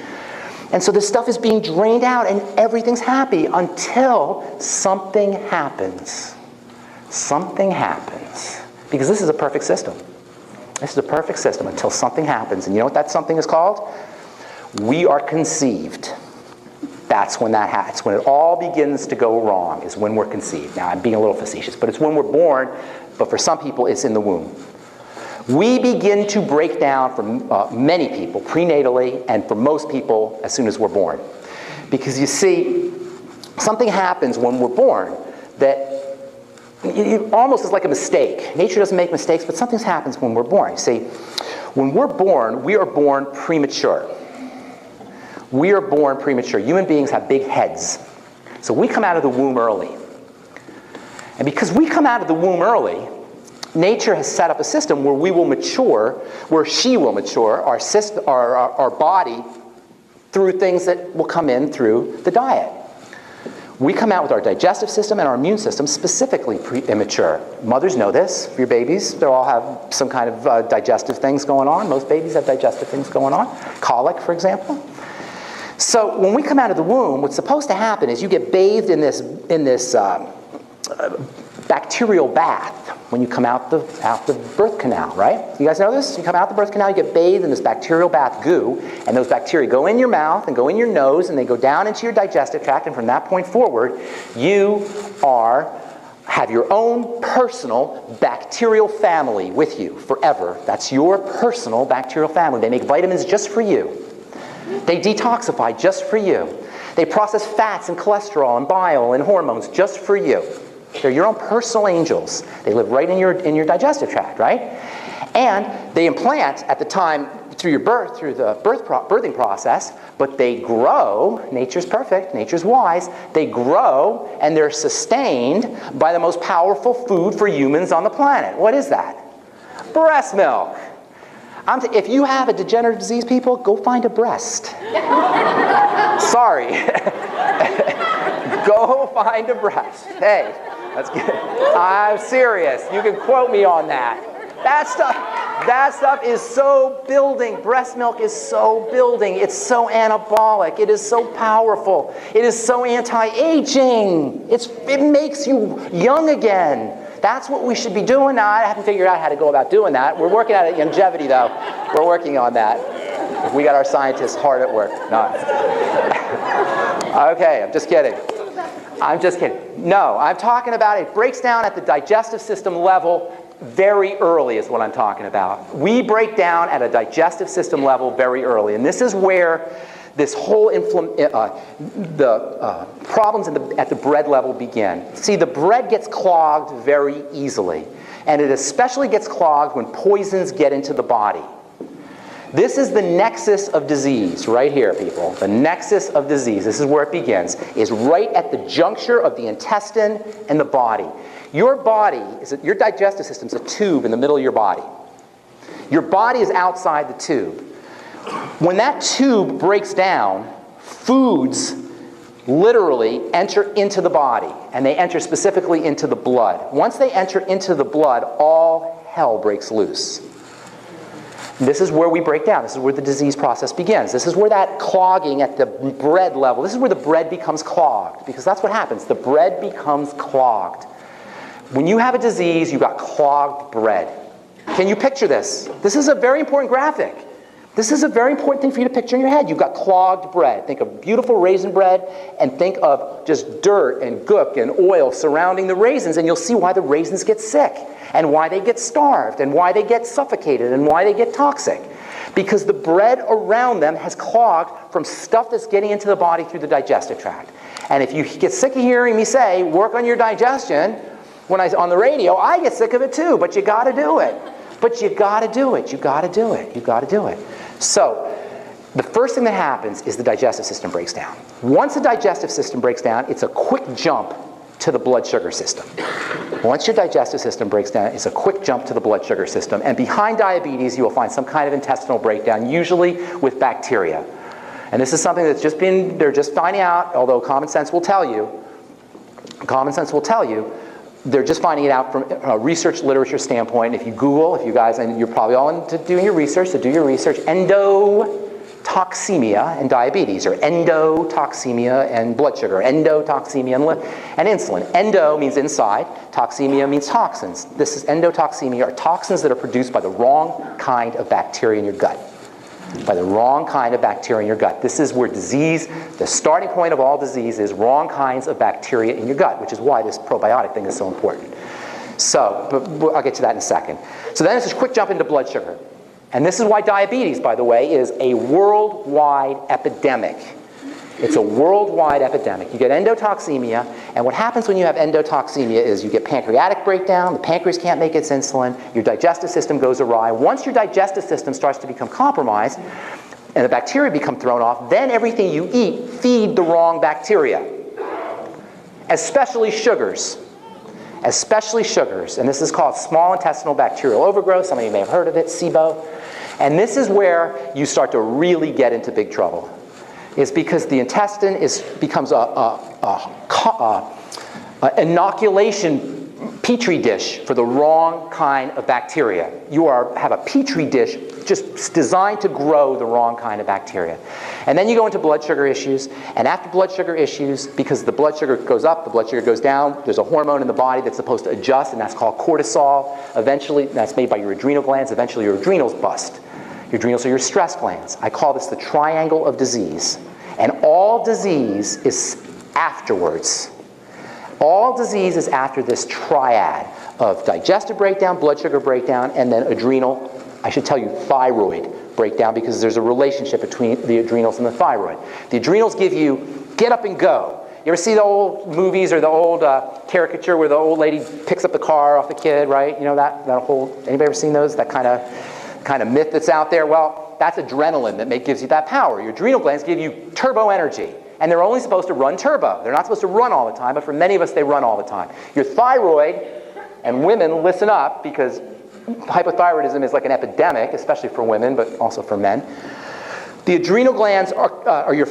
S1: And so this stuff is being drained out, and everything's happy until something happens. Something happens. Because this is a perfect system. This is a perfect system until something happens. And you know what that something is called? We are conceived. That's when that happens. When it all begins to go wrong is when we're conceived. Now, I'm being a little facetious, but it's when we're born, but for some people, it's in the womb. We begin to break down for many people prenatally, and for most people as soon as we're born. Because you see, something happens when we're born that it almost is like a mistake. Nature doesn't make mistakes, but something happens when we're born. You see, when we're born, we are born premature. We are born premature. Human beings have big heads. So we come out of the womb early. And because we come out of the womb early, nature has set up a system where we will mature, where she will mature, our body, through things that will come in through the diet. We come out with our digestive system and our immune system specifically immature. Mothers know this for your babies. They all have some kind of digestive things going on. Most babies have digestive things going on. Colic, for example. So when we come out of the womb, what's supposed to happen is you get bathed in this bacterial bath when you come out the birth canal, right? You guys know this? You come out the birth canal, you get bathed in this bacterial bath goo, and those bacteria go in your mouth and go in your nose, and they go down into your digestive tract, and from that point forward, you have your own personal bacterial family with you forever. That's your personal bacterial family. They make vitamins just for you. They detoxify just for you. They process fats and cholesterol and bile and hormones just for you. They're your own personal angels. They live right in your digestive tract, right? And they implant at the time through your birth, through the birthing process, but they grow. Nature's perfect. Nature's wise. They grow, and they're sustained by the most powerful food for humans on the planet. What is that? Breast milk. If you have a degenerative disease, people, go find a breast. Sorry. Go find a breast. Hey, that's good. I'm serious. You can quote me on that. That stuff is so building. Breast milk is so building. It's so anabolic. It is so powerful. It is so anti-aging. It makes you young again. That's what we should be doing now. I haven't figured out how to go about doing that. We're working at youngevity, though. We're working on that. We got our scientists hard at work. No. Okay, I'm just kidding. I'm just kidding. No, I'm talking about it breaks down at the digestive system level very early is what I'm talking about. We break down at a digestive system level very early. And this is where this whole problems at the bread level begin. See, the bread gets clogged very easily, and it especially gets clogged when poisons get into the body. This is the nexus of disease right here, people. The nexus of disease, this is where it begins, is right at the juncture of the intestine and the body. Your body, your digestive system is a tube in the middle of your body. Your body is outside the tube. When that tube breaks down, foods literally enter into the body, and they enter specifically into the blood. Once they enter into the blood, all hell breaks loose. This is where we break down. This is where the disease process begins. This is where that clogging at the bread level, this is where the bread becomes clogged, because that's what happens. The bread becomes clogged. When you have a disease, you've got clogged bread. Can you picture this? This is a very important graphic. This is a very important thing for you to picture in your head. You've got clogged bread. Think of beautiful raisin bread, and think of just dirt and gook and oil surrounding the raisins, and you'll see why the raisins get sick, and why they get starved, and why they get suffocated, and why they get toxic. Because the bread around them has clogged from stuff that's getting into the body through the digestive tract. And if you get sick of hearing me say, work on your digestion, when on the radio, I get sick of it too, but you got to do it. But you got to do it. You got to do it. You got to do it. So, the first thing that happens is the digestive system breaks down. Once the digestive system breaks down, it's a quick jump to the blood sugar system. Once your digestive system breaks down, it's a quick jump to the blood sugar system. And behind diabetes, you will find some kind of intestinal breakdown, usually with bacteria. And this is something that's they're just finding out, although common sense will tell you, they're just finding it out from a research literature standpoint. If you Google, if you guys, and you're probably all into doing your research, so do your research, endotoxemia and diabetes, or endotoxemia and blood sugar, endotoxemia and insulin. Endo means inside, toxemia means toxins. This is endotoxemia, are toxins that are produced by the wrong kind of bacteria in your gut. By the wrong kind of bacteria in your gut. This is where disease, the starting point of all disease is wrong kinds of bacteria in your gut, which is why this probiotic thing is so important. So, but I'll get to that in a second. So then it's a quick jump into blood sugar. And this is why diabetes, by the way, is a worldwide epidemic. It's a worldwide epidemic. You get endotoxemia, and what happens when you have endotoxemia is you get pancreatic breakdown, the pancreas can't make its insulin, your digestive system goes awry. Once your digestive system starts to become compromised, and the bacteria become thrown off, then everything you eat feed the wrong bacteria. Especially sugars. Especially sugars. And this is called small intestinal bacterial overgrowth. Some of you may have heard of it, SIBO. And this is where you start to really get into big trouble. Is because the intestine becomes a inoculation petri dish for the wrong kind of bacteria. You have a petri dish just designed to grow the wrong kind of bacteria. And then you go into blood sugar issues, and after blood sugar issues, because the blood sugar goes up, the blood sugar goes down, there's a hormone in the body that's supposed to adjust, and that's called cortisol. Eventually, that's made by your adrenal glands. Eventually, your adrenals bust. Your adrenals are your stress glands. I call this the triangle of disease. And all disease is afterwards. All disease is after this triad of digestive breakdown, blood sugar breakdown, and then adrenal, I should tell you, thyroid breakdown, because there's a relationship between the adrenals and the thyroid. The adrenals give you get up and go. You ever see the old movies or the old caricature where the old lady picks up the car off the kid, right? You know that whole, anybody ever seen those? That kind of myth that's out there? Well, that's adrenaline that gives you that power. Your adrenal glands give you turbo energy. And they're only supposed to run turbo. They're not supposed to run all the time, but for many of us, they run all the time. Your thyroid, and women, listen up, because hypothyroidism is like an epidemic, especially for women, but also for men. The adrenal glands are your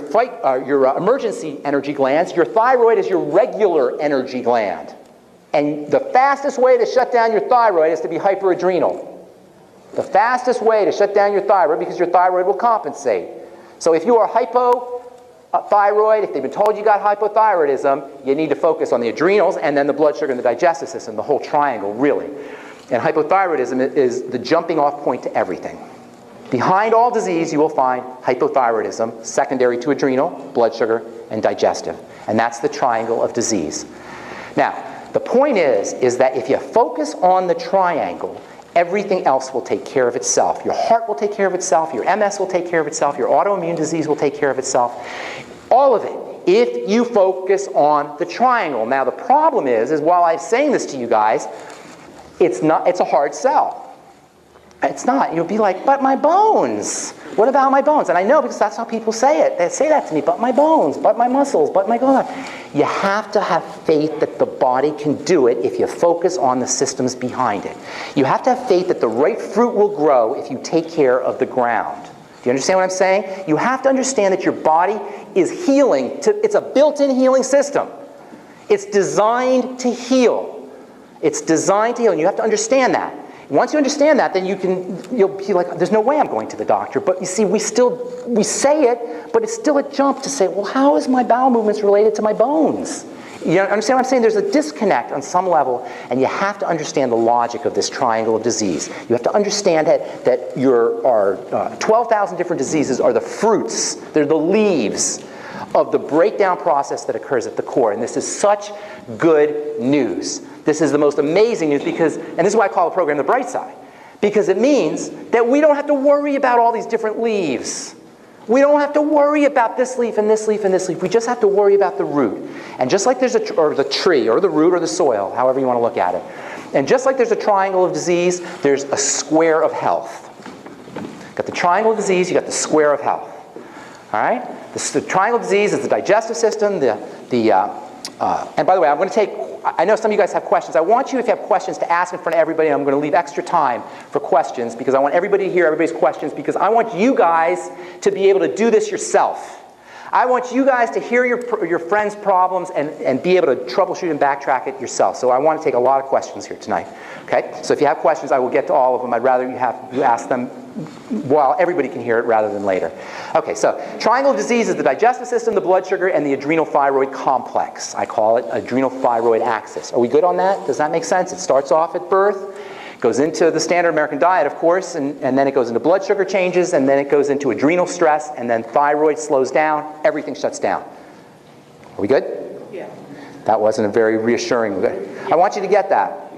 S1: emergency energy glands. Your thyroid is your regular energy gland. And the fastest way to shut down your thyroid is to be hyperadrenal. The fastest way to shut down your thyroid, because your thyroid will compensate. So if you are hypothyroid, if they've been told you got hypothyroidism, you need to focus on the adrenals and then the blood sugar and the digestive system, the whole triangle, really. And hypothyroidism is the jumping off point to everything. Behind all disease, you will find hypothyroidism, secondary to adrenal, blood sugar, and digestive. And that's the triangle of disease. Now, the point is that if you focus on the triangle everything else will take care of itself. Your heart will take care of itself. Your MS will take care of itself. Your autoimmune disease will take care of itself. All of it, if you focus on the triangle. Now, the problem is while I'm saying this to you guys, it's a hard sell. It's not. You'll be like, but my bones. What about my bones? And I know because that's how people say it. They say that to me, but my bones, but my muscles, but my gland. You have to have faith that the body can do it if you focus on the systems behind it. You have to have faith that the right fruit will grow if you take care of the ground. Do you understand what I'm saying? You have to understand that your body is healing. It's a built-in healing system. It's designed to heal. It's designed to heal, and you have to understand that. Once you understand that, then you'll be like, there's no way I'm going to the doctor. But you see, we say it, but it's still a jump to say, well, how is my bowel movements related to my bones? You understand what I'm saying? There's a disconnect on some level, and you have to understand the logic of this triangle of disease. You have to understand that our 12,000 different diseases are the fruits, they're the leaves of the breakdown process that occurs at the core. And this is such good news. This is the most amazing news because, and this is why I call the program The Bright Side, because it means that we don't have to worry about all these different leaves. We don't have to worry about this leaf and this leaf and this leaf. We just have to worry about the root. And just like there's or the tree or the root or the soil, however you want to look at it. And just like there's a triangle of disease, there's a square of health. Got the triangle of disease, you got the square of health. All right? The triangle of disease is the digestive system, and by the way, I'm going to take, I know some of you guys have questions. I want you, if you have questions, to ask in front of everybody, and I'm going to leave extra time for questions because I want everybody to hear everybody's questions because I want you guys to be able to do this yourself. I want you guys to hear your friends' problems and be able to troubleshoot and backtrack it yourself. So I want to take a lot of questions here tonight. Okay? So if you have questions, I will get to all of them. I'd rather you ask them while everybody can hear it rather than later. Okay, so triangle of disease is the digestive system, the blood sugar, and the adrenal thyroid complex. I call it adrenal thyroid axis. Are we good on that? Does that make sense? It starts off at birth, goes into the standard American diet, of course, and then it goes into blood sugar changes, and then it goes into adrenal stress, and then thyroid slows down, everything shuts down. Are we good?
S2: Yeah.
S1: That wasn't a very reassuring. I want you to get that.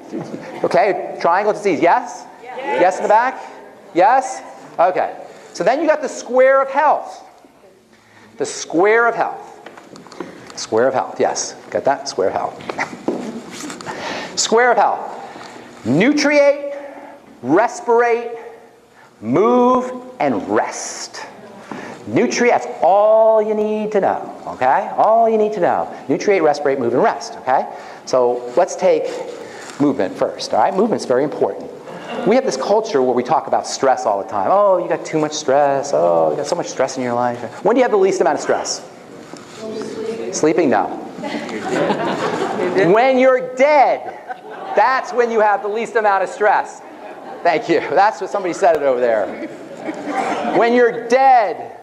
S1: Okay, triangle disease, yes? Yes, yes in the back? Yes? Okay. So then you got the square of health. The square of health. Square of health, yes. Got that? Square of health. Square of health. Nutriate, respirate, move, and rest. Nutrient, that's all you need to know, okay? All you need to know. Nutriate, respirate, move, and rest, okay? So let's take movement first, all right? Movement's very important. We have this culture where we talk about stress all the time. Oh, you got too much stress. Oh, you got so much stress in your life. When do you have the least amount of stress? Sleeping? No. When you're dead, that's when you have the least amount of stress. Thank you. That's what somebody said it over there. When you're dead,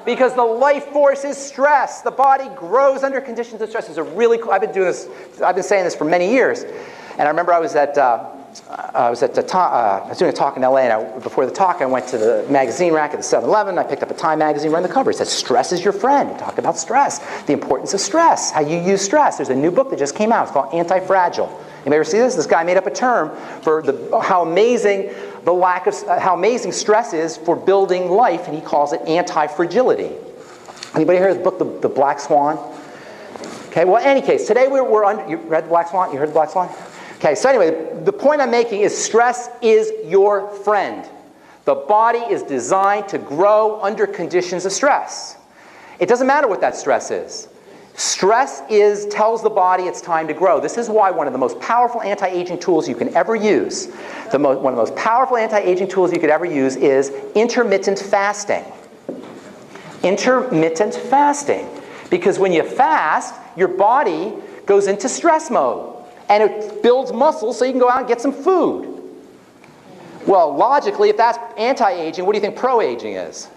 S1: because the life force is stress. The body grows under conditions of stress. It's a really cool, I've been saying this for many years. And I remember I was doing a talk in LA, and before the talk, I went to the magazine rack at the 7-Eleven. I picked up a Time magazine, read the cover. It said, "Stress is your friend." It talked about stress, the importance of stress, how you use stress. There's a new book that just came out. It's called Anti-Fragile. Anybody ever see this? This guy made up a term for how amazing stress is for building life, and he calls it anti-fragility. Anybody heard of the book, The Black Swan? Okay. Well, in any case, today we're under. You read The Black Swan? You heard The Black Swan? Okay, so anyway, the point I'm making is stress is your friend. The body is designed to grow under conditions of stress. It doesn't matter what that stress is. Stress tells the body it's time to grow. This is why one of the most powerful anti-aging tools you can ever use, one of the most powerful anti-aging tools you could ever use is intermittent fasting. Intermittent fasting. Because when you fast, your body goes into stress mode. And it builds muscle so you can go out and get some food. Well, logically, if that's anti-aging, what do you think pro-aging is?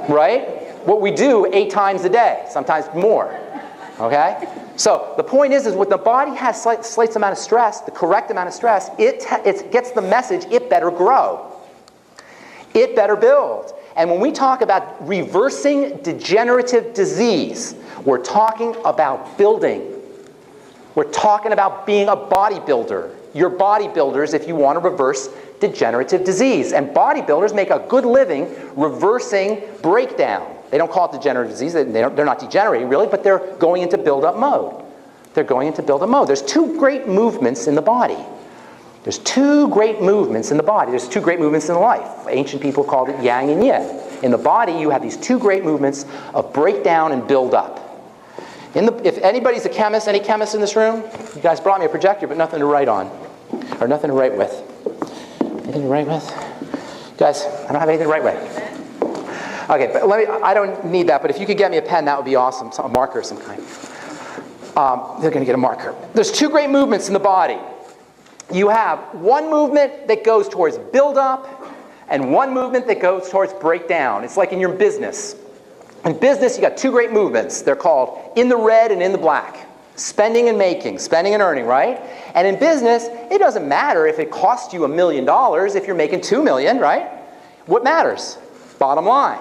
S1: Right? What we do 8 times a day, sometimes more. Okay? So the point is when the body has slight amount of stress, the correct amount of stress, it gets the message, it better grow. It better build. And when we talk about reversing degenerative disease, we're talking about building. We're talking about being a bodybuilder. You're bodybuilders if you want to reverse degenerative disease. And bodybuilders make a good living reversing breakdown. They don't call it degenerative disease. They're not degenerating, really, but they're going into build-up mode. They're going into build-up mode. There's two great movements in the body. There's two great movements in the body. There's two great movements in life. Ancient people called it yang and yin. In the body, you have these two great movements of breakdown and build-up. If anybody's a chemist, any chemists in this room? You guys brought me a projector, but nothing to write on. Or nothing to write with. Anything to write with? Guys, I don't have anything to write with. Okay, but I don't need that, but if you could get me a pen, that would be awesome. A marker of some kind. They're going to get a marker. There's two great movements in the body. You have one movement that goes towards build-up and one movement that goes towards breakdown. It's like in your business. In business, you got two great movements. They're called in the red and in the black. Spending and making, spending and earning, right? And in business, it doesn't matter if it costs you $1 million if you're making $2 million, right? What matters? Bottom line.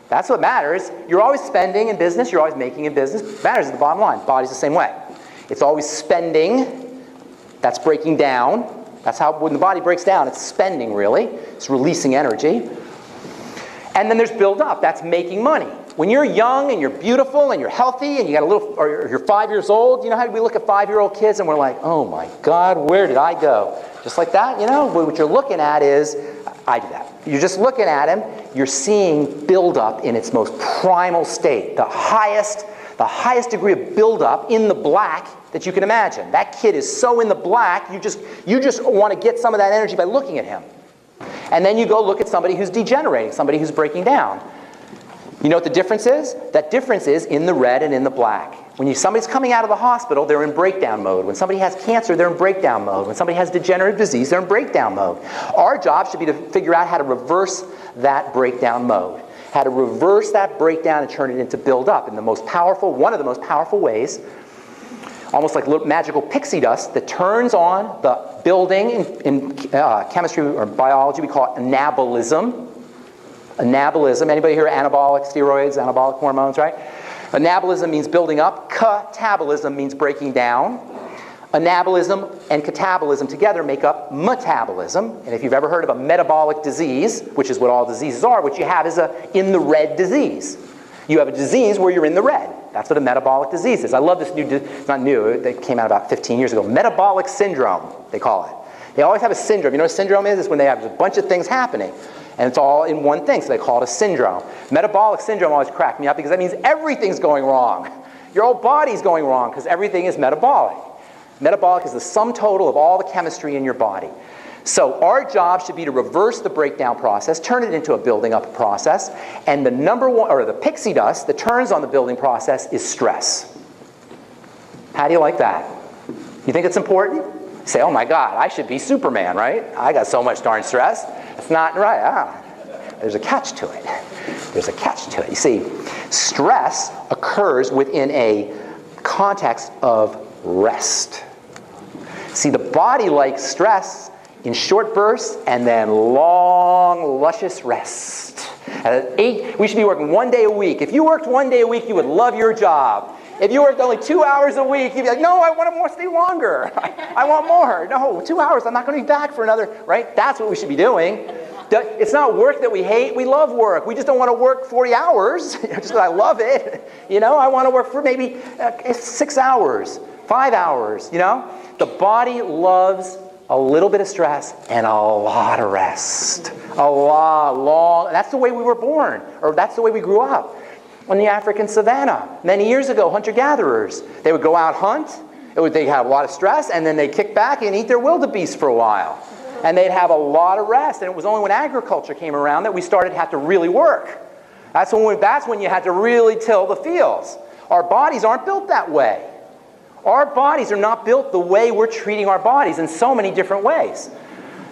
S1: That's what matters. You're always spending in business. You're always making in business. What matters is the bottom line. Body's the same way. It's always spending. That's breaking down. That's how, when the body breaks down, it's spending, really. It's releasing energy. And then there's build up. That's making money. When you're young and you're beautiful and you're healthy and you got a little, or you're 5 years old, you know how we look at 5-year-old kids and we're like, oh my God, where did I go? Just like that, you know? What you're looking at is, I do that. You're just looking at him, you're seeing build up in its most primal state. The highest degree of build up in the black that you can imagine. That kid is so in the black, you just want to get some of that energy by looking at him. And then you go look at somebody who's degenerating, somebody who's breaking down. You know what the difference is? That difference is in the red and in the black. When somebody's coming out of the hospital, they're in breakdown mode. When somebody has cancer, they're in breakdown mode. When somebody has degenerative disease, they're in breakdown mode. Our job should be to figure out how to reverse that breakdown mode. How to reverse that breakdown and turn it into build up. And one of the most powerful ways, almost like little magical pixie dust that turns on the building in chemistry or biology, we call it anabolism. Anabolism. Anybody hear anabolic steroids, anabolic hormones, right? Anabolism means building up. Catabolism means breaking down. Anabolism and catabolism together make up metabolism. And if you've ever heard of a metabolic disease, which is what all diseases are, what you have is a in the red disease. You have a disease where you're in the red. That's what a metabolic disease is. I love this it's not new, it came out about 15 years ago. Metabolic syndrome, they call it. They always have a syndrome. You know what a syndrome is? It's when they have a bunch of things happening. And it's all in one thing, so they call it a syndrome. Metabolic syndrome always cracked me up because that means everything's going wrong. Your whole body's going wrong because everything is metabolic. Metabolic is the sum total of all the chemistry in your body. So our job should be to reverse the breakdown process, turn it into a building up process, and the number one, or the pixie dust that turns on the building process is stress. How do you like that? You think it's important? You say, oh my God, I should be Superman, right? I got so much darn stress. It's not right. There's a catch to it. There's a catch to it. You see, stress occurs within a context of rest. See, the body likes stress in short bursts and then long, luscious rest. We should be working 1 day a week. If you worked 1 day a week, you would love your job. If you worked only 2 hours a week, you'd be like, no, I want to stay longer. I want more. No, 2 hours, I'm not going to be back for another, right? That's what we should be doing. It's not work that we hate. We love work. We just don't want to work 40 hours just because I love it. You know, I want to work for maybe 6 hours, 5 hours, you know. The body loves a little bit of stress and a lot of rest. A lot, long. That's the way we were born, or that's the way we grew up. On the African savannah, many years ago, hunter-gatherers, they would go out hunt, they'd have a lot of stress, and then they'd kick back and eat their wildebeest for a while. And they'd have a lot of rest, and it was only when agriculture came around that we started to have to really work. That's when you had to really till the fields. Our bodies aren't built that way. Our bodies are not built the way we're treating our bodies in so many different ways.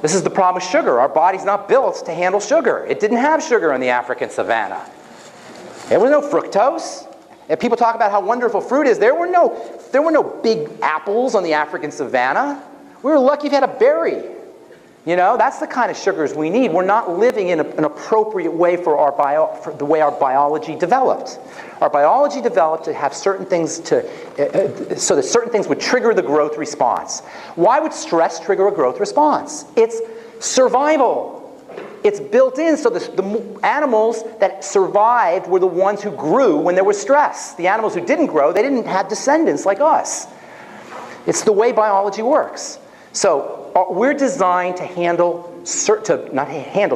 S1: This is the problem with sugar. Our body's not built to handle sugar. It didn't have sugar in the African savannah. There was no fructose. And people talk about how wonderful fruit is. There were no big apples on the African savannah. We were lucky if you had a berry. You know, that's the kind of sugars we need. We're not living in an appropriate way for the way our biology developed. Our biology developed to have certain things so that certain things would trigger the growth response. Why would stress trigger a growth response? It's survival. It's built in, so the animals that survived were the ones who grew when there was stress. The animals who didn't grow, they didn't have descendants like us. It's the way biology works. So we're designed to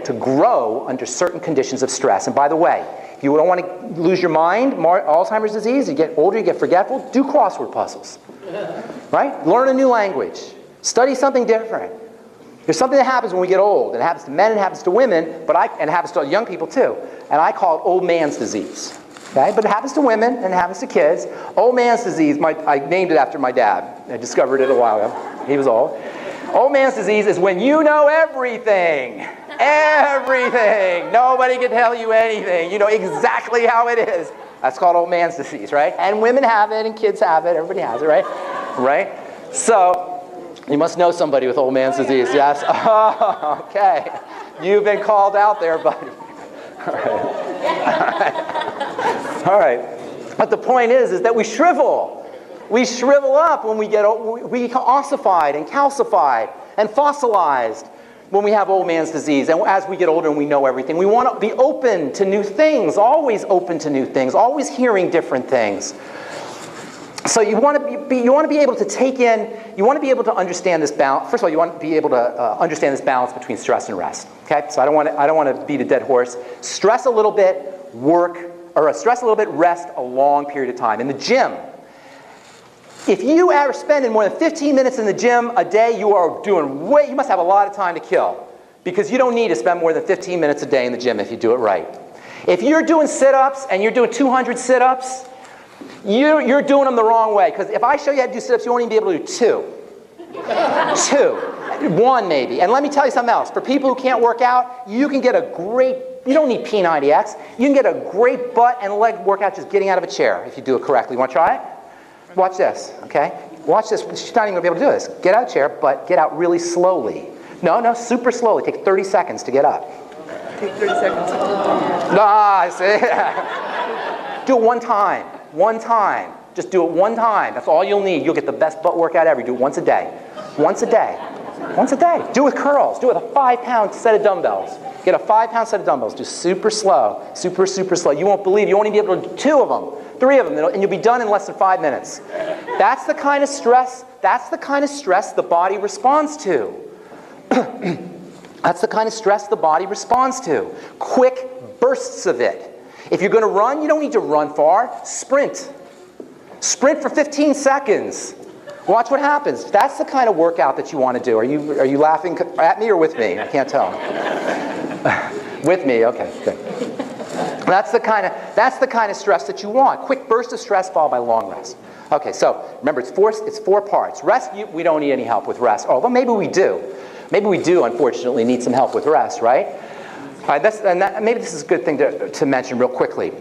S1: to grow under certain conditions of stress. And by the way, if you don't want to lose your mind, Alzheimer's disease, you get older, you get forgetful, do crossword puzzles. Right? Learn a new language. Study something different. There's something that happens when we get old. It happens to men, it happens to women, and it happens to young people too. And I call it old man's disease. Okay? But it happens to women and it happens to kids. Old man's disease, I named it after my dad. I discovered it a while ago. He was old. Old man's disease is when you know everything. Everything. Nobody can tell you anything. You know exactly how it is. That's called old man's disease, right? And women have it and kids have it. Everybody has it, right? Right? So, you must know somebody with old man's disease, yes? Oh, okay. You've been called out there, buddy. All right. All right. But the point is that we shrivel. We shrivel up when we get old. We become ossified and calcified and fossilized when we have old man's disease. And as we get older and we know everything, we want to be open to new things, always open to new things, always hearing different things. So you want to be able to take in, you want to be able to understand this balance. First of all, you want to be able to understand this balance between stress and rest. Okay, so I don't want to beat a dead horse. Stress a little bit, stress a little bit, rest a long period of time. In the gym, if you are spending more than 15 minutes in the gym a day, you must have a lot of time to kill, because you don't need to spend more than 15 minutes a day in the gym if you do it right. If you're doing sit-ups and you're doing 200 sit-ups, you're doing them the wrong way, because if I show you how to do sit-ups, you won't even be able to do 2. 1 maybe. And let me tell you something else. For people who can't work out, you can get you don't need P90X. You can get a great butt and leg workout just getting out of a chair if you do it correctly. You want to try it? Watch this, okay? Watch this. She's not even going to be able to do this. Get out of the chair, but get out really slowly. No, super slowly. Take 30 seconds to get up.
S3: Take 30 seconds.
S1: Do it one time. One time. Just do it one time. That's all you'll need. You'll get the best butt workout ever. Do it once a day. Once a day. Once a day. Do it with curls. Do it with a 5-pound set of dumbbells. Get a 5-pound set of dumbbells. Do super slow. Super slow. You won't believe. You won't even be able to do 2 of them. 3 of them. And you'll be done in less than 5 minutes. That's the kind of stress. That's the kind of stress the body responds to. That's the kind of stress the body responds to. Quick bursts of it. If you're going to run, you don't need to run far. Sprint. Sprint for 15 seconds. Watch what happens. That's the kind of workout that you want to do. Are you laughing at me or with me? I can't tell. With me, okay, good. That's the kind of stress that you want. Quick burst of stress followed by long rest. Okay, so remember, it's 4 parts. Rest, we don't need any help with rest. Although maybe we do. Maybe we do, unfortunately, need some help with rest, right? All right, maybe this is a good thing to mention real quickly.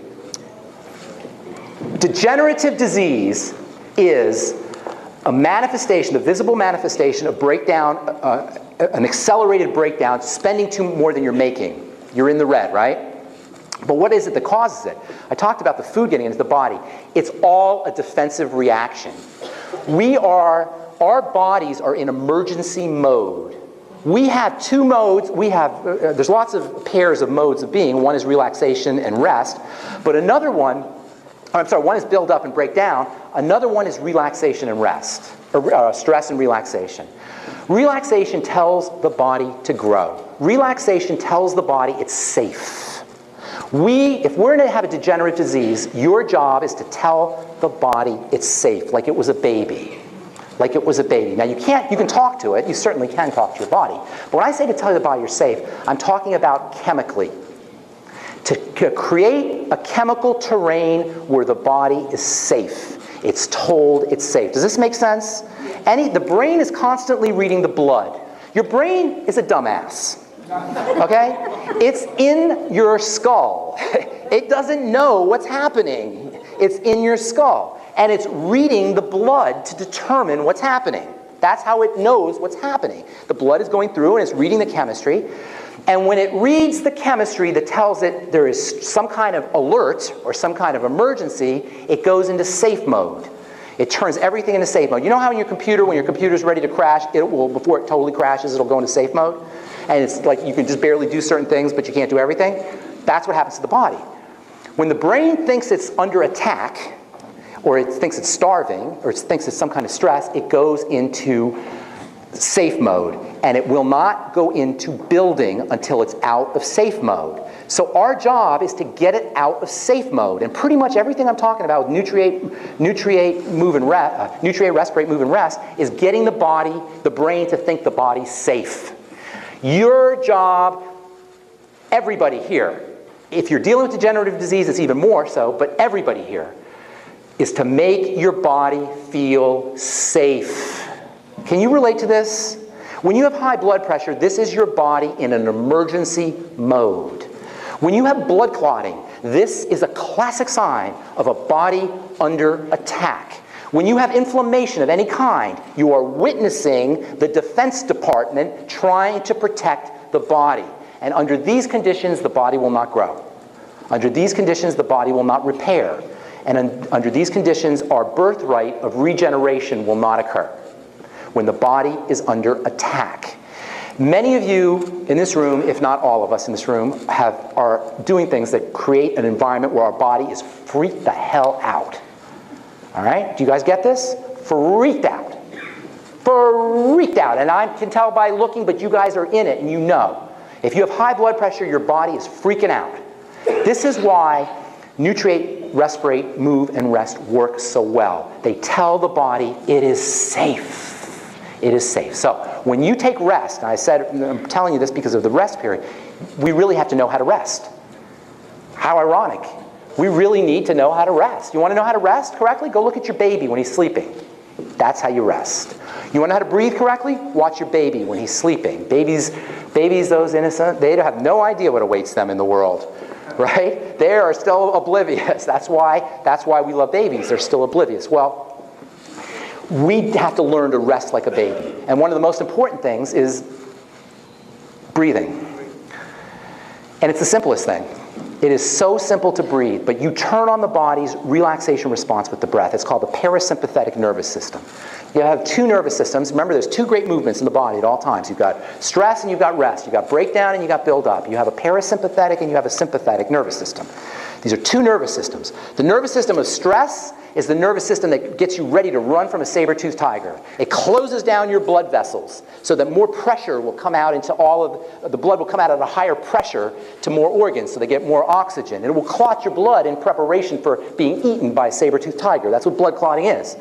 S1: Degenerative disease is a manifestation, a visible manifestation of breakdown, an accelerated breakdown, spending more than you're making. You're in the red, right? But what is it that causes it? I talked about the food getting into the body. It's all a defensive reaction. Our bodies are in emergency mode. We have 2 modes. There's lots of pairs of modes of being. One is relaxation and rest, but one is build up and break down. Another one is relaxation and rest, or stress and relaxation. Relaxation tells the body to grow. Relaxation tells the body it's safe. If we're going to have a degenerative disease, your job is to tell the body it's safe, like it was a baby. Like it was a baby. Now you can talk to it. You certainly can talk to your body. But when I say to tell the body you're safe, I'm talking about chemically. To create a chemical terrain where the body is safe. It's told it's safe. Does this make sense? The brain is constantly reading the blood. Your brain is a dumbass. Okay? It's in your skull. It doesn't know what's happening. It's in your skull. And it's reading the blood to determine what's happening. That's how it knows what's happening. The blood is going through and it's reading the chemistry. And when it reads the chemistry that tells it there is some kind of alert or some kind of emergency, it goes into safe mode. It turns everything into safe mode. You know how in your computer, when your computer's ready to crash, it will, before it totally crashes, it'll go into safe mode? And it's like you can just barely do certain things, but you can't do everything? That's what happens to the body. When the brain thinks it's under attack, or it thinks it's starving, or it thinks it's some kind of stress, it goes into safe mode. And it will not go into building until it's out of safe mode. So our job is to get it out of safe mode. And pretty much everything I'm talking about with nutrient, respirate, move, and rest is getting the body, the brain to think the body's safe. Your job, everybody here, if you're dealing with degenerative disease, it's even more so, but everybody here, is to make your body feel safe. Can you relate to this? When you have high blood pressure, this is your body in an emergency mode. When you have blood clotting, this is a classic sign of a body under attack. When you have inflammation of any kind, you are witnessing the Defense Department trying to protect the body. And under these conditions, the body will not grow. Under these conditions, the body will not repair. And under these conditions, our birthright of regeneration will not occur. When the body is under attack. Many of you in this room, if not all of us in this room, are doing things that create an environment where our body is freaked the hell out. All right? Do you guys get this? Freaked out. Freaked out. And I can tell by looking, but you guys are in it and you know. If you have high blood pressure, your body is freaking out. This is why nutrient, respirate, move, and rest work so well. They tell the body it is safe. It is safe. So when you take rest, and I said, I'm telling you this because of the rest period, we really have to know how to rest. How ironic. We really need to know how to rest. You want to know how to rest correctly? Go look at your baby when he's sleeping. That's how you rest. You want to know how to breathe correctly? Watch your baby when he's sleeping. Babies, those innocent, they have no idea what awaits them in the world. Right? They are still oblivious. That's why we love babies. They're still oblivious. Well, we have to learn to rest like a baby. And one of the most important things is breathing. And it's the simplest thing. It is so simple to breathe, but you turn on the body's relaxation response with the breath. It's called the parasympathetic nervous system. You have two nervous systems. Remember, there's two great movements in the body at all times. You've got stress and you've got rest. You've got breakdown and you've got build up. You have a parasympathetic and you have a sympathetic nervous system. These are two nervous systems. The nervous system of stress is the nervous system that gets you ready to run from a saber-toothed tiger. It closes down your blood vessels so that more pressure will come out into the blood will come out at a higher pressure to more organs so they get more oxygen. And it will clot your blood in preparation for being eaten by a saber-toothed tiger. That's what blood clotting is.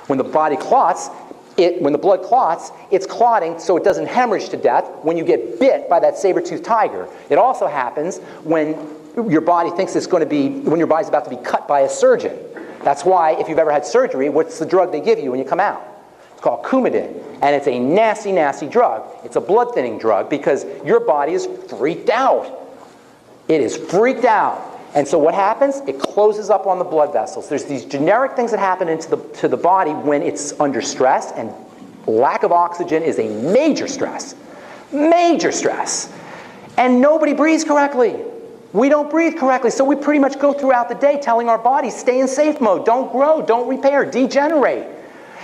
S1: When the body clots, when the blood clots, it's clotting so it doesn't hemorrhage to death when you get bit by that saber-toothed tiger. It also happens when your body thinks it's going to be, when your body's about to be cut by a surgeon. That's why, if you've ever had surgery, what's the drug they give you when you come out? It's called Coumadin, and it's a nasty, nasty drug. It's a blood-thinning drug because your body is freaked out. It is freaked out. And so what happens? It closes up on the blood vessels. There's these generic things that happen to the body when it's under stress, and lack of oxygen is a major stress. Major stress. And nobody breathes correctly. We don't breathe correctly, so we pretty much go throughout the day telling our bodies, stay in safe mode, don't grow, don't repair, degenerate.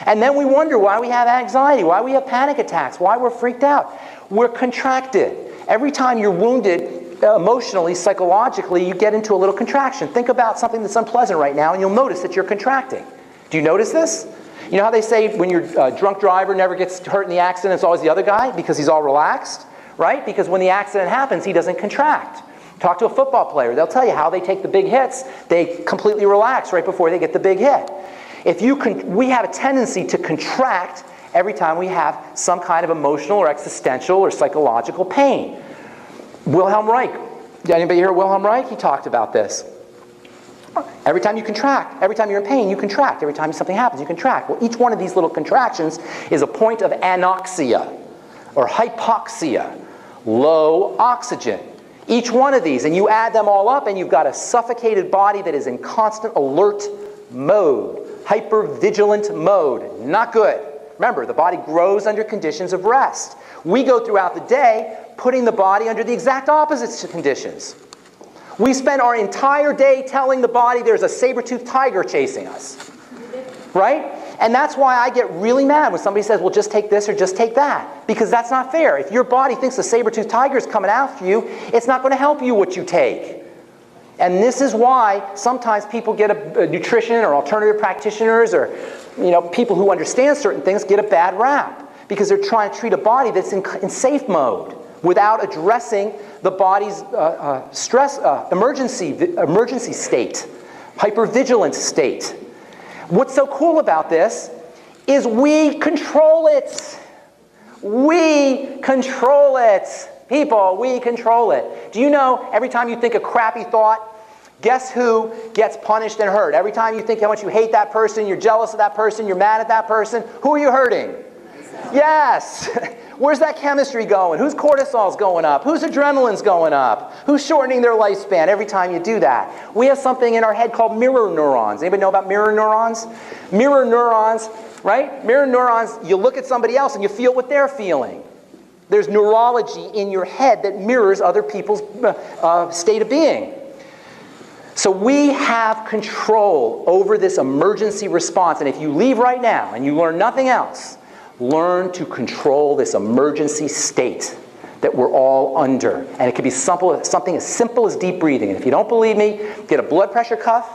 S1: And then we wonder why we have anxiety, why we have panic attacks, why we're freaked out. We're contracted. Every time you're wounded emotionally, psychologically, you get into a little contraction. Think about something that's unpleasant right now, and you'll notice that you're contracting. Do you notice this? You know how they say when your drunk driver never gets hurt in the accident, it's always the other guy because he's all relaxed, right? Because when the accident happens, he doesn't contract. Talk to a football player. They'll tell you how they take the big hits. They completely relax right before they get the big hit. We have a tendency to contract every time we have some kind of emotional or existential or psychological pain. Wilhelm Reich. Anybody hear Wilhelm Reich? He talked about this. Every time you contract, every time you're in pain, you contract. Every time something happens, you contract. Well, each one of these little contractions is a point of anoxia or hypoxia, low oxygen. Each one of these, and you add them all up, and you've got a suffocated body that is in constant alert mode, hypervigilant mode. Not good. Remember, the body grows under conditions of rest. We go throughout the day putting the body under the exact opposite conditions. We spend our entire day telling the body there's a saber-toothed tiger chasing us. Right? And that's why I get really mad when somebody says, well, just take this or just take that. Because that's not fair. If your body thinks a saber-toothed tiger is coming after you, it's not going to help you what you take. And this is why sometimes people get a nutrition or alternative practitioners or people who understand certain things get a bad rap. Because they're trying to treat a body that's in safe mode without addressing the body's stress, emergency state, hypervigilance state. What's so cool about this is we control it. We control it. People, we control it. Do you know every time you think a crappy thought, guess who gets punished and hurt? Every time you think how much you hate that person, you're jealous of that person, you're mad at that person, who are you hurting? Yes. Where's that chemistry going? Whose cortisol's going up? Whose adrenaline's going up? Who's shortening their lifespan every time you do that? We have something in our head called mirror neurons. Anybody know about mirror neurons? Mirror neurons, right? Mirror neurons, you look at somebody else and you feel what they're feeling. There's neurology in your head that mirrors other people's state of being. So we have control over this emergency response. And if you leave right now and you learn nothing else, learn to control this emergency state that we're all under. And it can be something as simple as deep breathing. And if you don't believe me, get a blood pressure cuff.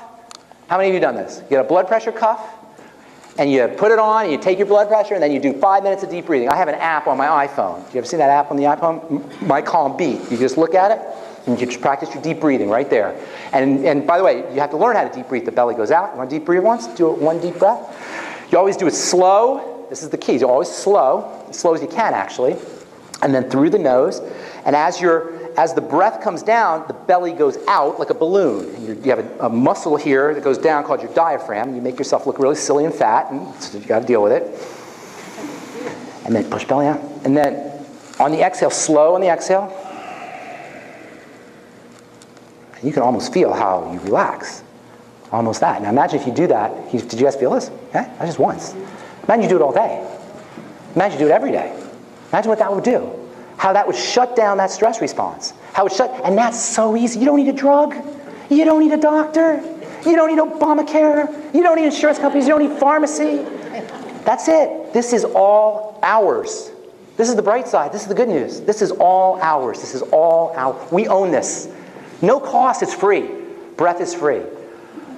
S1: How many of you have done this? Get a blood pressure cuff, and you put it on, and you take your blood pressure, and then you do 5 minutes of deep breathing. I have an app on my iPhone. Do you ever see that app on the iPhone? My Calm Beat. You just look at it, and you just practice your deep breathing right there. And by the way, you have to learn how to deep breathe. The belly goes out. You want to deep breathe once? Do it one deep breath. You always do it slow. This is the key. You always slow, as slow as you can actually, and then through the nose. And as the breath comes down, the belly goes out like a balloon. And you have a muscle here that goes down called your diaphragm. You make yourself look really silly and fat, and so you got to deal with it. And then push belly out. And then on the exhale, slow on the exhale. And you can almost feel how you relax. Almost that. Now imagine if you do that. Did you guys feel this? Okay? Not just once. Imagine you do it all day. Imagine you do it every day. Imagine what that would do. How that would shut down that stress response. And that's so easy. You don't need a drug. You don't need a doctor. You don't need Obamacare. You don't need insurance companies. You don't need pharmacy. That's it. This is all ours. This is the bright side. This is the good news. This is all ours. This is all ours. We own this. No cost. It's free. Breath is free.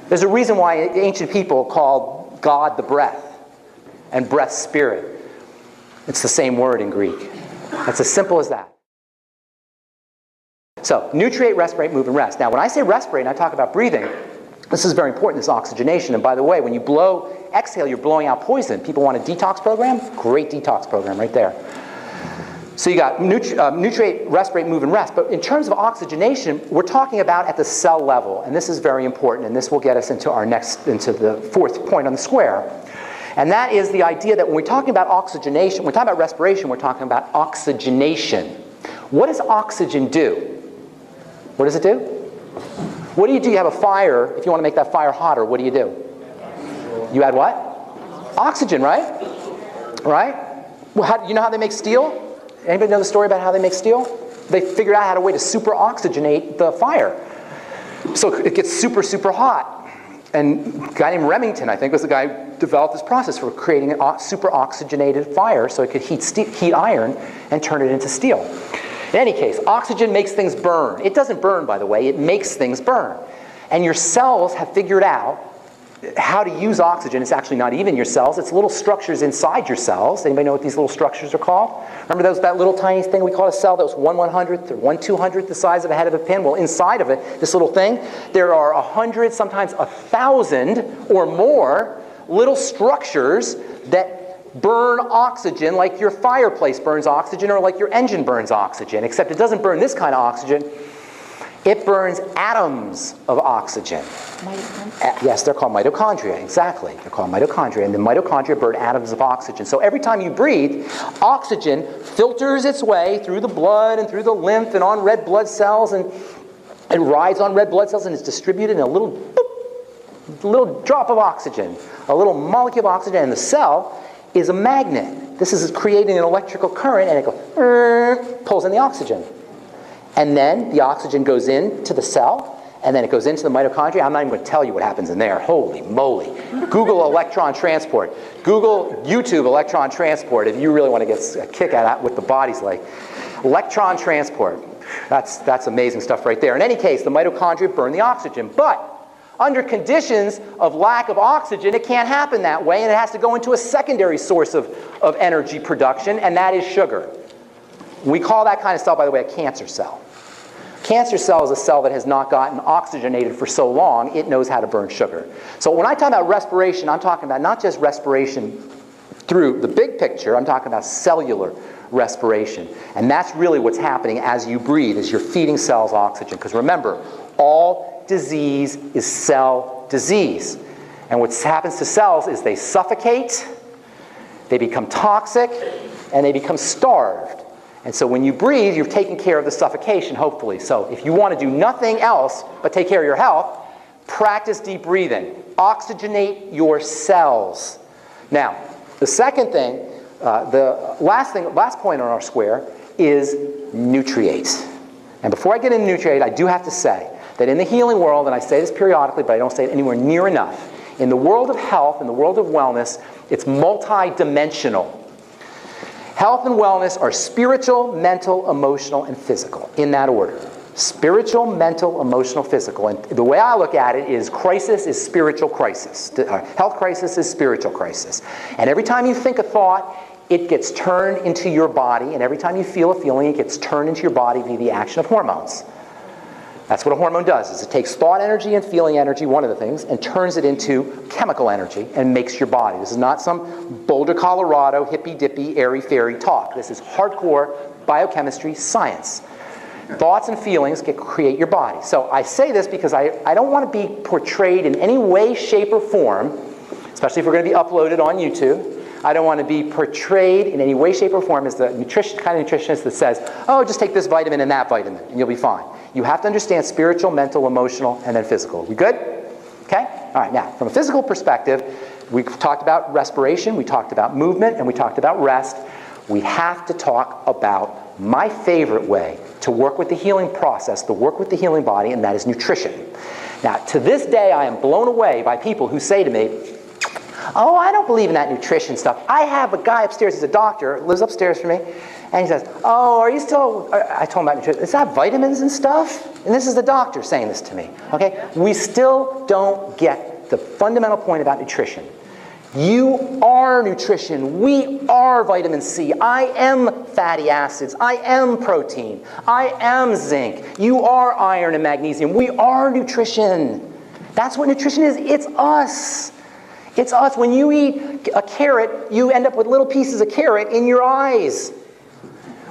S1: There's a reason why ancient people called God the breath. And breath, spirit. It's the same word in Greek. It's as simple as that. So, nutriate, respirate, move, and rest. Now, when I say respirate and I talk about breathing, this is very important, this oxygenation. And by the way, when you exhale, you're blowing out poison. People want a detox program? Great detox program right there. So you got nutriate, respirate, move, and rest. But in terms of oxygenation, we're talking about at the cell level. And this is very important. And this will get us into the fourth point on the square. And that is the idea that when we're talking about oxygenation, when we're talking about respiration, we're talking about oxygenation. What does oxygen do? What does it do? What do? You have a fire. If you want to make that fire hotter, what do? You add what? Oxygen, right? Right? Well, you know how they make steel? Anybody know the story about how they make steel? They figured out a way to super oxygenate the fire. So it gets super, super hot. And a guy named Remington, I think, was the guy who developed this process for creating a super oxygenated fire so it could heat iron and turn it into steel. In any case, oxygen makes things burn. It doesn't burn, by the way. It makes things burn. And your cells have figured out how to use oxygen. It's actually not even your cells. It's little structures inside your cells. Anybody know what these little structures are called? Remember that little tiny thing we call a cell that was 1/100th or 1/200th the size of a head of a pin? Well, inside of it, this little thing, there are 100, sometimes 1,000 or more little structures that burn oxygen like your fireplace burns oxygen or like your engine burns oxygen, except it doesn't burn this kind of oxygen. It burns atoms of oxygen. Yes, they're called mitochondria, exactly. They're called mitochondria, and the mitochondria burn atoms of oxygen. So every time you breathe, oxygen filters its way through the blood and through the lymph and on red blood cells, and it rides on red blood cells and is distributed in a little drop of oxygen, a little molecule of oxygen, and the cell is a magnet. This is creating an electrical current, and it goes, pulls in the oxygen. And then the oxygen goes into the cell, and then it goes into the mitochondria. I'm not even going to tell you what happens in there. Holy moly. Google electron transport. Google YouTube electron transport if you really want to get a kick out of what the body's like. Electron transport. That's amazing stuff right there. In any case, the mitochondria burn the oxygen. But under conditions of lack of oxygen, it can't happen that way, and it has to go into a secondary source of energy production, and that is sugar. We call that kind of cell, by the way, a cancer cell. Cancer cell is a cell that has not gotten oxygenated for so long, it knows how to burn sugar. So when I talk about respiration, I'm talking about not just respiration through the big picture, I'm talking about cellular respiration. And that's really what's happening as you breathe, is you're feeding cells oxygen. Because remember, all disease is cell disease. And what happens to cells is they suffocate, they become toxic, and they become starved. And so when you breathe, you're taking care of the suffocation, hopefully. So if you want to do nothing else but take care of your health, practice deep breathing. Oxygenate your cells. Now, the second thing, the last point on our square is nutriate. And before I get into nutriate, I do have to say that in the healing world, and I say this periodically, but I don't say it anywhere near enough, in the world of health, in the world of wellness, it's multi-dimensional. Health and wellness are spiritual, mental, emotional, and physical, in that order. Spiritual, mental, emotional, physical. And the way I look at it is crisis is spiritual crisis. Health crisis is spiritual crisis. And every time you think a thought, it gets turned into your body, and every time you feel a feeling, it gets turned into your body via the action of hormones. That's what a hormone does, is it takes thought energy and feeling energy, one of the things, and turns it into chemical energy and makes your body. This is not some Boulder, Colorado, hippy-dippy, airy-fairy talk. This is hardcore biochemistry science. Thoughts and feelings create your body. So I say this because I don't want to be portrayed in any way, shape, or form, especially if we're going to be uploaded on YouTube. I don't want to be portrayed in any way, shape, or form as the kind of nutritionist that says, oh, just take this vitamin and that vitamin, and you'll be fine. You have to understand spiritual, mental, emotional, and then physical. We good? Okay? All right, now, from a physical perspective, we've talked about respiration, we talked about movement, and we talked about rest. We have to talk about my favorite way to work with the healing process, to work with the healing body, and that is nutrition. Now, to this day, I am blown away by people who say to me, oh, I don't believe in that nutrition stuff. I have a guy upstairs, he's a doctor, lives upstairs from me, and he says, oh, are you still, I told him about nutrition, is that vitamins and stuff? And this is the doctor saying this to me, okay? We still don't get the fundamental point about nutrition. You are nutrition. We are vitamin C. I am fatty acids. I am protein. I am zinc. You are iron and magnesium. We are nutrition. That's what nutrition is. It's us. It's us. When you eat a carrot, you end up with little pieces of carrot in your eyes.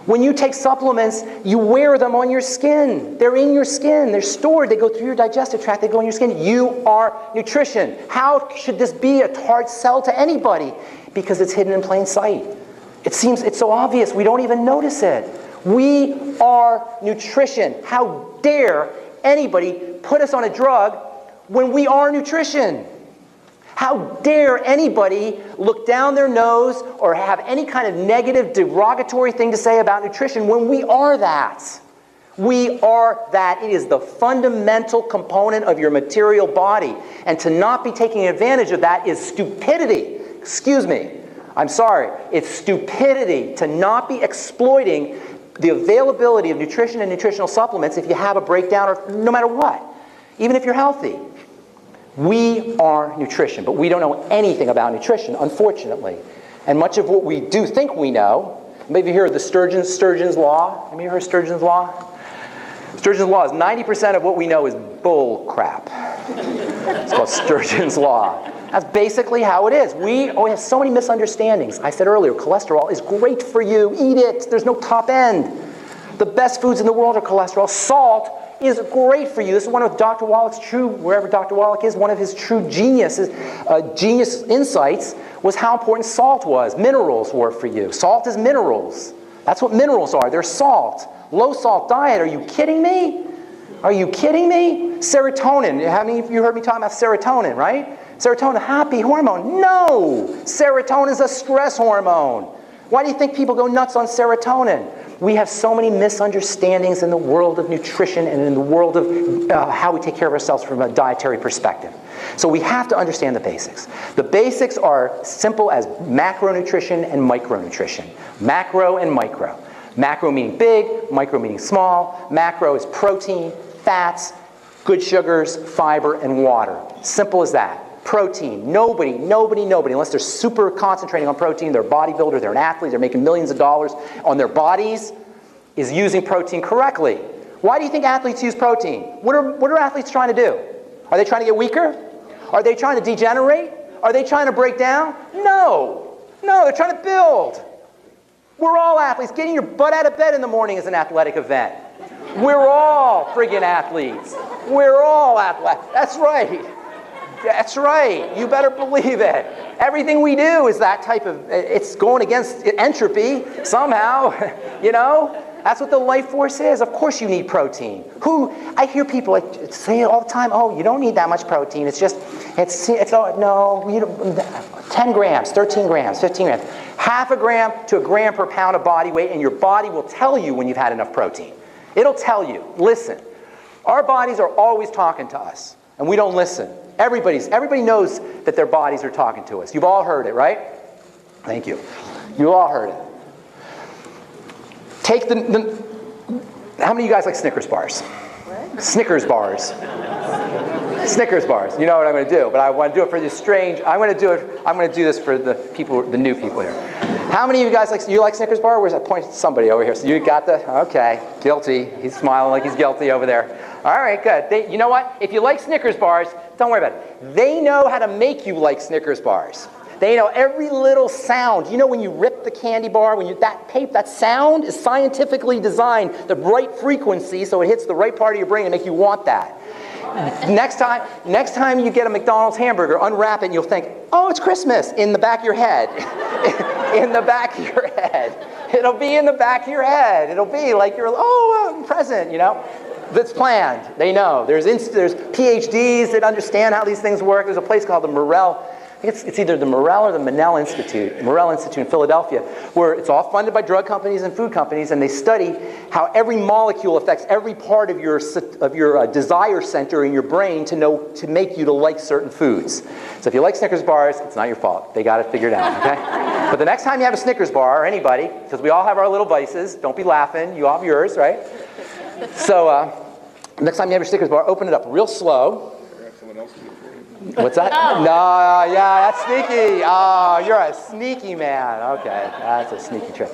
S1: When you take supplements, you wear them on your skin. They're in your skin. They're stored. They go through your digestive tract. They go in your skin. You are nutrition. How should this be a hard sell to anybody? Because it's hidden in plain sight. It seems it's so obvious we don't even notice it. We are nutrition. How dare anybody put us on a drug when we are nutrition? How dare anybody look down their nose or have any kind of negative, derogatory thing to say about nutrition when we are that? We are that. It is the fundamental component of your material body. And to not be taking advantage of that is stupidity. Excuse me. I'm sorry. It's stupidity to not be exploiting the availability of nutrition and nutritional supplements if you have a breakdown or no matter what, even if you're healthy. We are nutrition, but we don't know anything about nutrition, unfortunately. And much of what we do think we know, maybe you heard the Sturgeon's Law. Have you heard Sturgeon's Law? Sturgeon's Law is 90% of what we know is bull crap. It's called Sturgeon's Law. That's basically how it is. We have so many misunderstandings. I said earlier, cholesterol is great for you. Eat it. There's no top end. The best foods in the world are cholesterol. Salt is great for you. This is one of Dr. Wallach's wherever Dr. Wallach is, one of his true genius insights was how important salt was. Minerals were for you. Salt is minerals. That's what minerals are. They're salt. Low salt diet. Are you kidding me? Are you kidding me? Serotonin. How many of you heard me talking about serotonin, right? Serotonin, a happy hormone. No! Serotonin is a stress hormone. Why do you think people go nuts on serotonin? We have so many misunderstandings in the world of nutrition and in the world of how we take care of ourselves from a dietary perspective. So we have to understand the basics. The basics are simple as macronutrition and micronutrition. Macro and micro. Macro meaning big, micro meaning small. Macro is protein, fats, good sugars, fiber, and water. Simple as that. Protein. Nobody, unless they're super concentrating on protein, they're a bodybuilder, they're an athlete, they're making millions of dollars on their bodies, is using protein correctly. Why do you think athletes use protein? What are athletes trying to do? Are they trying to get weaker? Are they trying to degenerate? Are they trying to break down? No, they're trying to build. We're all athletes. Getting your butt out of bed in the morning is an athletic event. We're all friggin' athletes. We're all athletes. That's right. That's right. You better believe it. Everything we do is that type of, it's going against entropy somehow, you know? That's what the life force is. Of course you need protein. I hear people say all the time, oh, you don't need that much protein. It's just, no, you don't, 10 grams, 13 grams, 15 grams. Half a gram to a gram per pound of body weight, and your body will tell you when you've had enough protein. It'll tell you. Listen, our bodies are always talking to us, and we don't listen. Everybody knows that their bodies are talking to us. You've all heard it, right? Thank you. You all heard it. Take how many of you guys like Snickers bars? What? Snickers bars. Snickers bars. You know what I'm going to do, but I want to do it for this strange. I'm going to do this for the people, the new people here. How many of you guys like Snickers bar? Where's that point? Somebody over here. So you got okay, guilty. He's smiling like he's guilty over there. All right, good. You know what? If you like Snickers bars, don't worry about it. They know how to make you like Snickers bars. They know every little sound. You know when you rip the candy bar, that sound is scientifically designed, the right frequency, so it hits the right part of your brain to make you want that. Next time you get a McDonald's hamburger, unwrap it and you'll think, oh, it's Christmas, in the back of your head. In the back of your head. It'll be in the back of your head. It'll be like you're, present, you know. That's planned. They know. There's PhDs that understand how these things work. There's a place called the Morrell. I think it's either the Morrell or the Monell Institute in Philadelphia, where it's all funded by drug companies and food companies, and they study how every molecule affects every part of your desire center in your brain to make you to like certain foods. So if you like Snickers bars, it's not your fault. They got it figured out, okay? But the next time you have a Snickers bar, or anybody, because we all have our little vices, don't be laughing, you all have yours, right? So next time you have your Snickers bar, open it up real slow. What's that? No, yeah, that's sneaky. Oh, you're a sneaky man. Okay, that's a sneaky trick.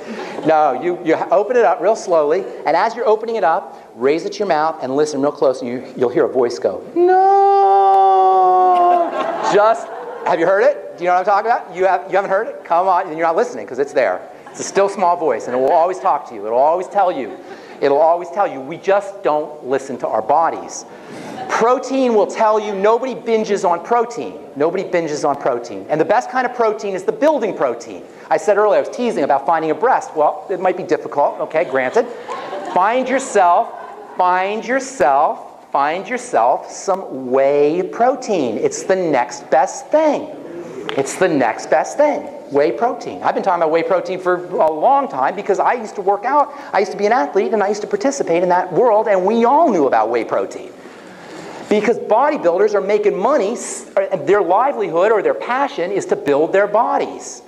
S1: No, you open it up real slowly, and as you're opening it up, raise it to your mouth and listen real close, and you'll hear a voice go, no. Have you heard it? Do you know what I'm talking about? You haven't heard it? Come on, and you're not listening because it's there. It's a still small voice, and it will always talk to you. It'll always tell you. We just don't listen to our bodies. Protein will tell you nobody binges on protein. And the best kind of protein is the building protein. I said earlier, I was teasing about finding a breast. Well, it might be difficult, okay, granted. Find yourself some whey protein. It's the next best thing. Whey protein. I've been talking about whey protein for a long time because I used to work out, I used to be an athlete, and I used to participate in that world, and we all knew about whey protein. Because bodybuilders are making money, their livelihood or their passion is to build their bodies.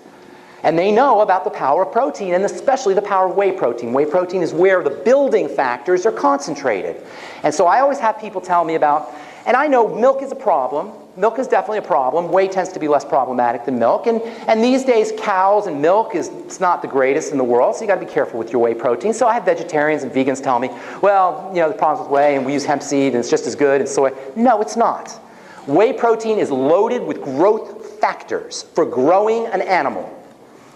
S1: And they know about the power of protein, and especially the power of whey protein. Whey protein is where the building factors are concentrated. And so I always have people tell me about, and I know milk is a problem. Milk is definitely a problem. Whey tends to be less problematic than milk. And these days, cows and milk it's not the greatest in the world, so you got to be careful with your whey protein. So I have vegetarians and vegans tell me, well, you know, the problems with whey, and we use hemp seed, and it's just as good as soy. No, it's not. Whey protein is loaded with growth factors for growing an animal.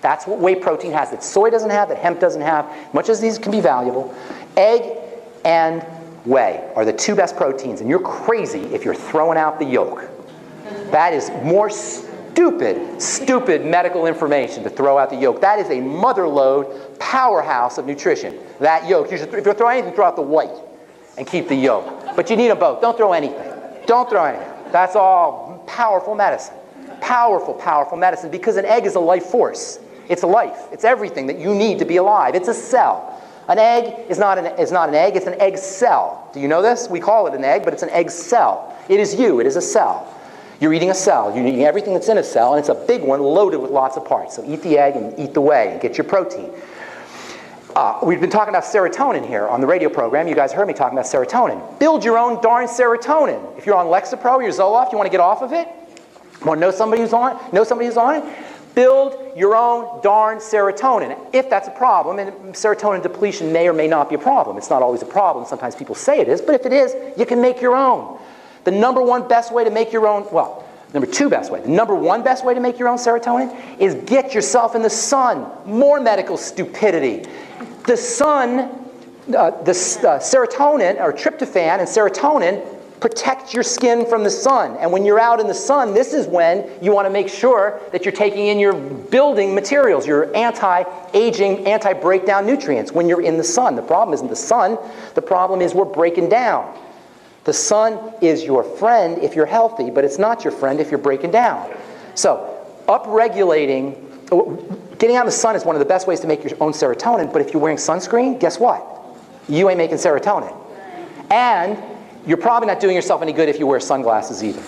S1: That's what whey protein has that soy doesn't have, that hemp doesn't have. Much as these can be valuable, egg and whey are the two best proteins, and you're crazy if you're throwing out the yolk. That is more stupid medical information to throw out the yolk. That is a motherlode powerhouse of nutrition. That yolk, if you're throwing anything, throw out the white and keep the yolk. But you need them both. Don't throw anything. That's all powerful medicine. Powerful, powerful medicine, because an egg is a life force. It's a life. It's everything that you need to be alive. It's a cell. An egg is not an egg, it's an egg cell. Do you know this? We call it an egg, but it's an egg cell. It is you, it is a cell. You're eating a cell. You're eating everything that's in a cell, and it's a big one loaded with lots of parts. So eat the egg and eat the whey and get your protein. We've been talking about serotonin here on the radio program. You guys heard me talking about serotonin. Build your own darn serotonin. If you're on Lexapro or you're Zoloft, you want to get off of it? Want to know somebody who's on it? Build your own darn serotonin. If that's a problem, and serotonin depletion may or may not be a problem. It's not always a problem. Sometimes people say it is, but if it is, you can make your own. The number one best way to make your own, well, number two best way. The number one best way to make your own serotonin is get yourself in the sun. More medical stupidity. The sun, serotonin, or tryptophan and serotonin, protect your skin from the sun. And when you're out in the sun, this is when you want to make sure that you're taking in your building materials, your anti-aging, anti-breakdown nutrients when you're in the sun. The problem isn't the sun. The problem is we're breaking down. The sun is your friend if you're healthy, but it's not your friend if you're breaking down. So upregulating, getting out in the sun is one of the best ways to make your own serotonin, but if you're wearing sunscreen, guess what? You ain't making serotonin. And you're probably not doing yourself any good if you wear sunglasses either,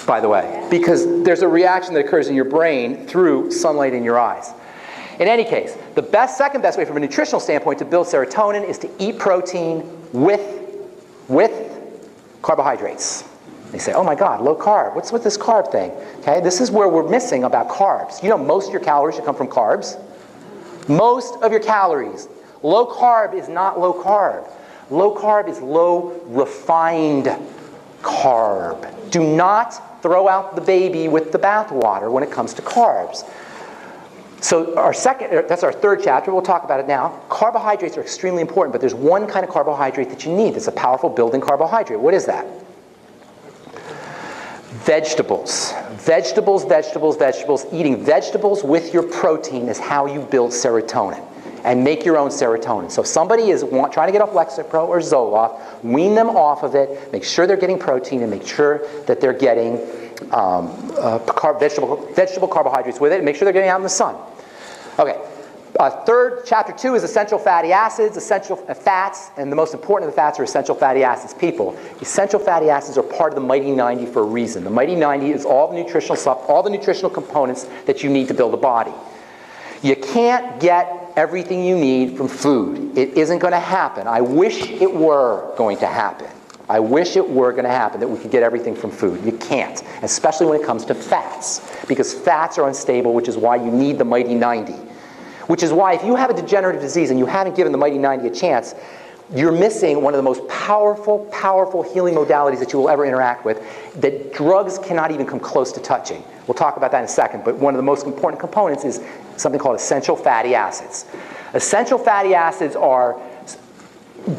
S1: by the way, because there's a reaction that occurs in your brain through sunlight in your eyes. In any case, the second best way from a nutritional standpoint to build serotonin is to eat protein with carbohydrates. They say, oh my God, low carb. What's with this carb thing? Okay, this is where we're missing about carbs. You know most of your calories should come from carbs. Most of your calories. Low carb is not low carb. Low carb is low refined carb. Do not throw out the baby with the bathwater when it comes to carbs. So that's our third chapter. We'll talk about it now. Carbohydrates are extremely important, but there's one kind of carbohydrate that you need that's a powerful building carbohydrate. What is that? Vegetables. Vegetables, vegetables, vegetables. Eating vegetables with your protein is how you build serotonin and make your own serotonin. So if somebody is trying to get off Lexapro or Zoloft, wean them off of it, make sure they're getting protein, and make sure that they're getting vegetable carbohydrates with it, and make sure they're getting out in the sun. Okay. Chapter 2 is essential fatty acids, essential fats, and the most important of the fats are essential fatty acids. People, essential fatty acids are part of the Mighty 90 for a reason. The Mighty 90 is all the nutritional components that you need to build a body. You can't get everything you need from food. It isn't going to happen. I wish it were going to happen. I wish it were going to happen that we could get everything from food. You can't, especially when it comes to fats, because fats are unstable, which is why you need the Mighty 90. Which is why if you have a degenerative disease and you haven't given the Mighty 90 a chance, you're missing one of the most powerful, powerful healing modalities that you will ever interact with that drugs cannot even come close to touching. We'll talk about that in a second, but one of the most important components is something called essential fatty acids. Essential fatty acids are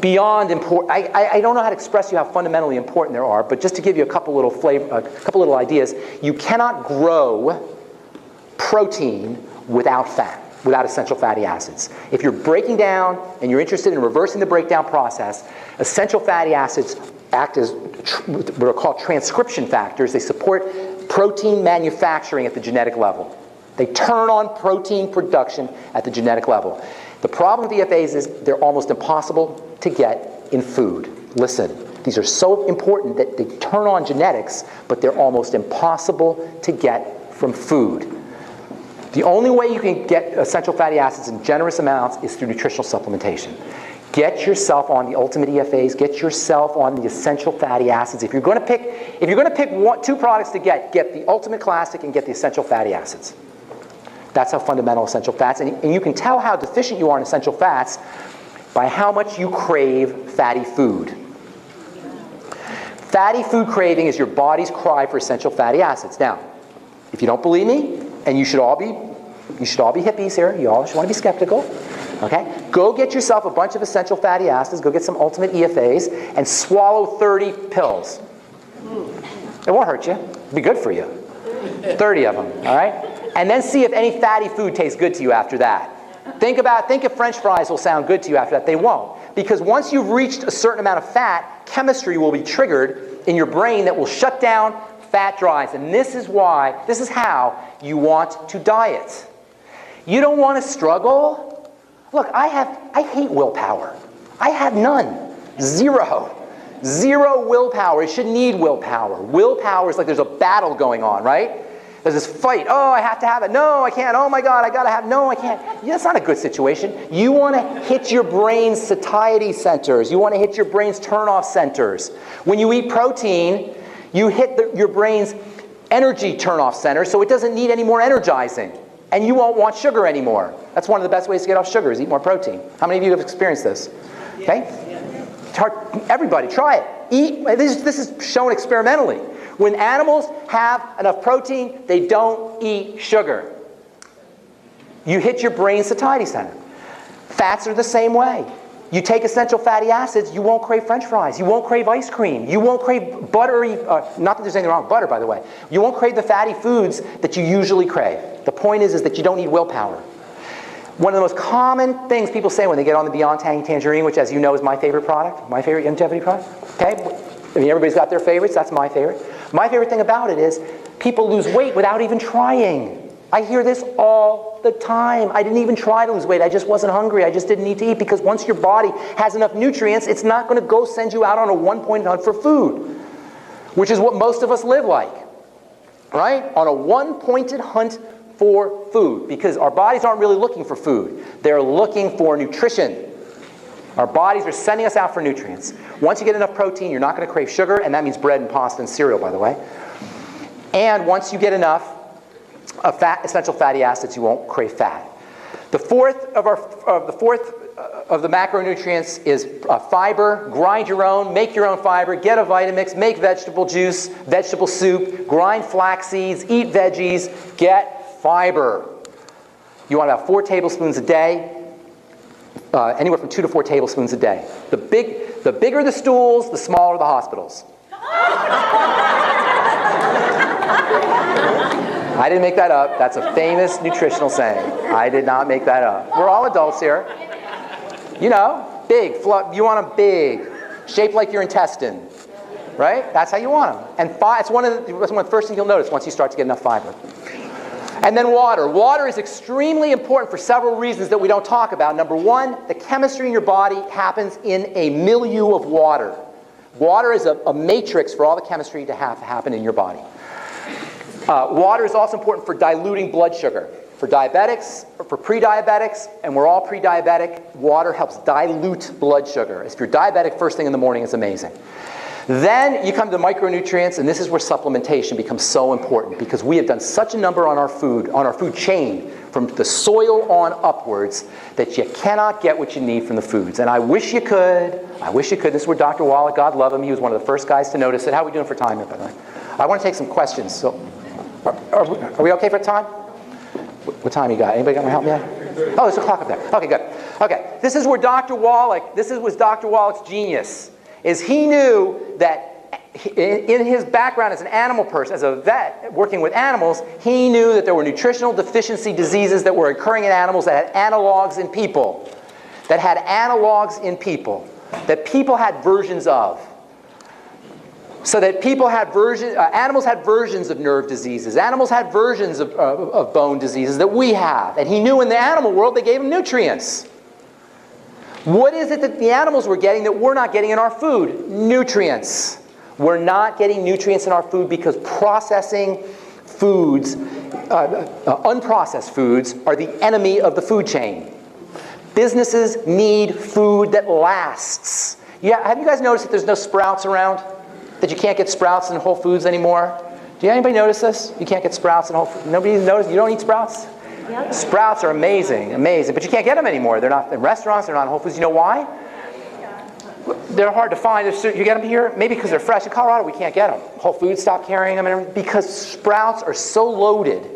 S1: beyond important. I don't know how to express to you how fundamentally important they are, but just to give you a couple little ideas, you cannot grow protein without fat, without essential fatty acids. If you're breaking down and you're interested in reversing the breakdown process, essential fatty acids act as what are called transcription factors. They support protein manufacturing at the genetic level. They turn on protein production at the genetic level. The problem with EFAs is they're almost impossible to get in food. Listen, these are so important that they turn on genetics, but they're almost impossible to get from food. The only way you can get essential fatty acids in generous amounts is through nutritional supplementation. Get yourself on the ultimate EFAs. Get yourself on the essential fatty acids. If you're going to pick two products to get the ultimate classic and get the essential fatty acids. That's how fundamental essential fats. And you can tell how deficient you are in essential fats by how much you crave fatty food. Fatty food craving is your body's cry for essential fatty acids. Now, if you don't believe me, and you should all be hippies here. You all should want to be skeptical. Okay? Go get yourself a bunch of essential fatty acids. Go get some ultimate EFAs and swallow 30 pills. It won't hurt you. It'll be good for you. 30 of them. All right? And then see if any fatty food tastes good to you after that. Think if French fries will sound good to you after that. They won't. Because once you've reached a certain amount of fat, chemistry will be triggered in your brain that will shut down fat drives. And this is how you want to diet. You don't want to struggle. Look, I hate willpower. I have none. Zero willpower. You shouldn't need willpower. Willpower is like there's a battle going on, right? There's this fight. Oh, I have to have it. No, I can't. Oh my God, I gotta have. No, I can't. Yeah, that's not a good situation. You want to hit your brain's satiety centers. You want to hit your brain's turn-off centers. When you eat protein, you hit your brain's energy turn-off center, so it doesn't need any more energizing, and you won't want sugar anymore. That's one of the best ways to get off sugar is eat more protein. How many of you have experienced this? Okay. Everybody, try it. Eat. This is shown experimentally. When animals have enough protein, they don't eat sugar. You hit your brain satiety center. Fats are the same way. You take essential fatty acids, you won't crave French fries. You won't crave ice cream. You won't crave buttery, not that there's anything wrong with butter, by the way. You won't crave the fatty foods that you usually crave. The point is that you don't need willpower. One of the most common things people say when they get on the Beyond Tangy Tangerine, which as you know is my favorite product, my favorite youngevity product, okay? I mean, everybody's got their favorites, that's my favorite. My favorite thing about it is people lose weight without even trying. I hear this all the time. I didn't even try to lose weight. I just wasn't hungry. I just didn't need to eat, because once your body has enough nutrients, it's not going to go send you out on a one-pointed hunt for food, which is what most of us live like, right? On a one-pointed hunt for food, because our bodies aren't really looking for food. They're looking for nutrition. Our bodies are sending us out for nutrients. Once you get enough protein, you're not going to crave sugar, and that means bread and pasta and cereal, by the way. And once you get enough essential fatty acids, you won't crave fat. The fourth of the macronutrients is fiber. Grind your own, make your own fiber, get a Vitamix, make vegetable juice, vegetable soup, grind flax seeds, eat veggies, get fiber. You want about 4 tablespoons a day. Anywhere from 2 to 4 tablespoons a day. The bigger the stools, the smaller the hospitals. I didn't make that up. That's a famous nutritional saying. I did not make that up. We're all adults here. You know, big, you want them big, shaped like your intestine, right? That's how you want them. And it's one of the first things you'll notice once you start to get enough fiber. And then water. Water is extremely important for several reasons that we don't talk about. Number one, the chemistry in your body happens in a milieu of water. Water is a matrix for all the chemistry to happen in your body. Water is also important for diluting blood sugar. For diabetics, or for pre-diabetics, and we're all pre-diabetic, water helps dilute blood sugar. If you're diabetic first thing in the morning, it's amazing. Then you come to micronutrients, and this is where supplementation becomes so important, because we have done such a number on our food chain, from the soil on upwards, that you cannot get what you need from the foods. And I wish you could. This is where Dr. Wallach, God love him, he was one of the first guys to notice it. How are we doing for time, by the way? I want to take some questions. So, are we okay for time? What time you got? Anybody got my help yet? Oh, there's a clock up there. Okay, good. Okay, this is where Dr. Wallach, was Dr. Wallach's genius, is he knew that in his background as an animal person, as a vet working with animals, he knew that there were nutritional deficiency diseases that were occurring in animals that had analogs in people, that people had versions of. So that people had animals had versions of nerve diseases. Animals had versions of bone diseases that we have. And he knew in the animal world they gave them nutrients. What is it that the animals were getting that we're not getting in our food? Nutrients. We're not getting nutrients in our food because processing foods, unprocessed foods, are the enemy of the food chain. Businesses need food that lasts. Yeah, have you guys noticed that there's no Sprouts around? That you can't get Sprouts in Whole Foods anymore? Do anybody notice this? You can't get Sprouts in Whole Foods? Nobody's noticed? You don't eat Sprouts? Yep. Sprouts are amazing, but you can't get them anymore. They're not in restaurants, they're not in Whole Foods. You know why? They're hard to find. You get them here? Maybe because they're fresh. In Colorado, we can't get them. Whole Foods stopped carrying them, and because Sprouts are so loaded,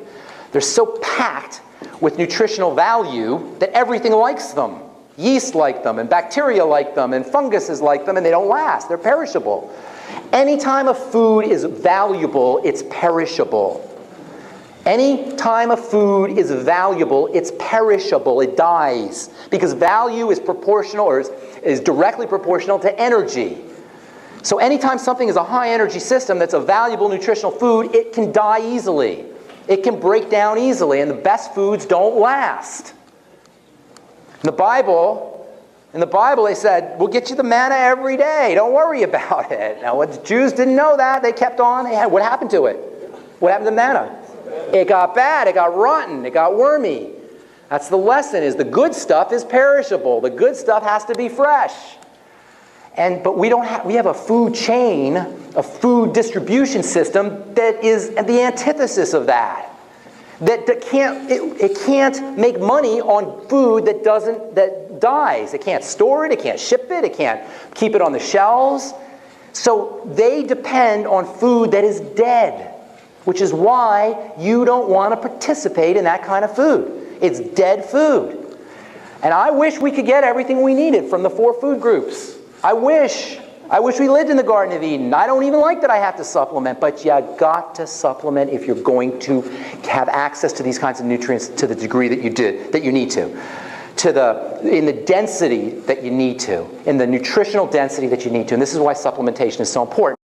S1: they're so packed with nutritional value that everything likes them. Yeast like them, and bacteria like them, and funguses like them, and they don't last. They're perishable. Anytime a food is valuable, it's perishable. Any time a food is valuable, it's perishable, it dies. Because value is proportional, or is directly proportional to energy. So anytime something is a high energy system that's a valuable nutritional food, it can die easily. It can break down easily, and the best foods don't last. In the Bible, they said, we'll get you the manna every day. Don't worry about it. Now, what the Jews didn't know that. They kept on. What happened to it? What happened to the manna? It got bad. It got rotten. It got wormy. That's the lesson, is the good stuff is perishable. The good stuff has to be fresh. But we have a food chain, a food distribution system that is the antithesis of that. It can't make money on food that dies. It can't store it, it can't ship it, it can't keep it on the shelves. So they depend on food that is dead, which is why you don't want to participate in that kind of food. It's dead food. And I wish we could get everything we needed from the 4 food groups. I wish we lived in the Garden of Eden. I don't even like that I have to supplement, but you got to supplement if you're going to have access to these kinds of nutrients to the degree that you need to. In the density that you need to, in the nutritional density that you need to. And this is why supplementation is so important.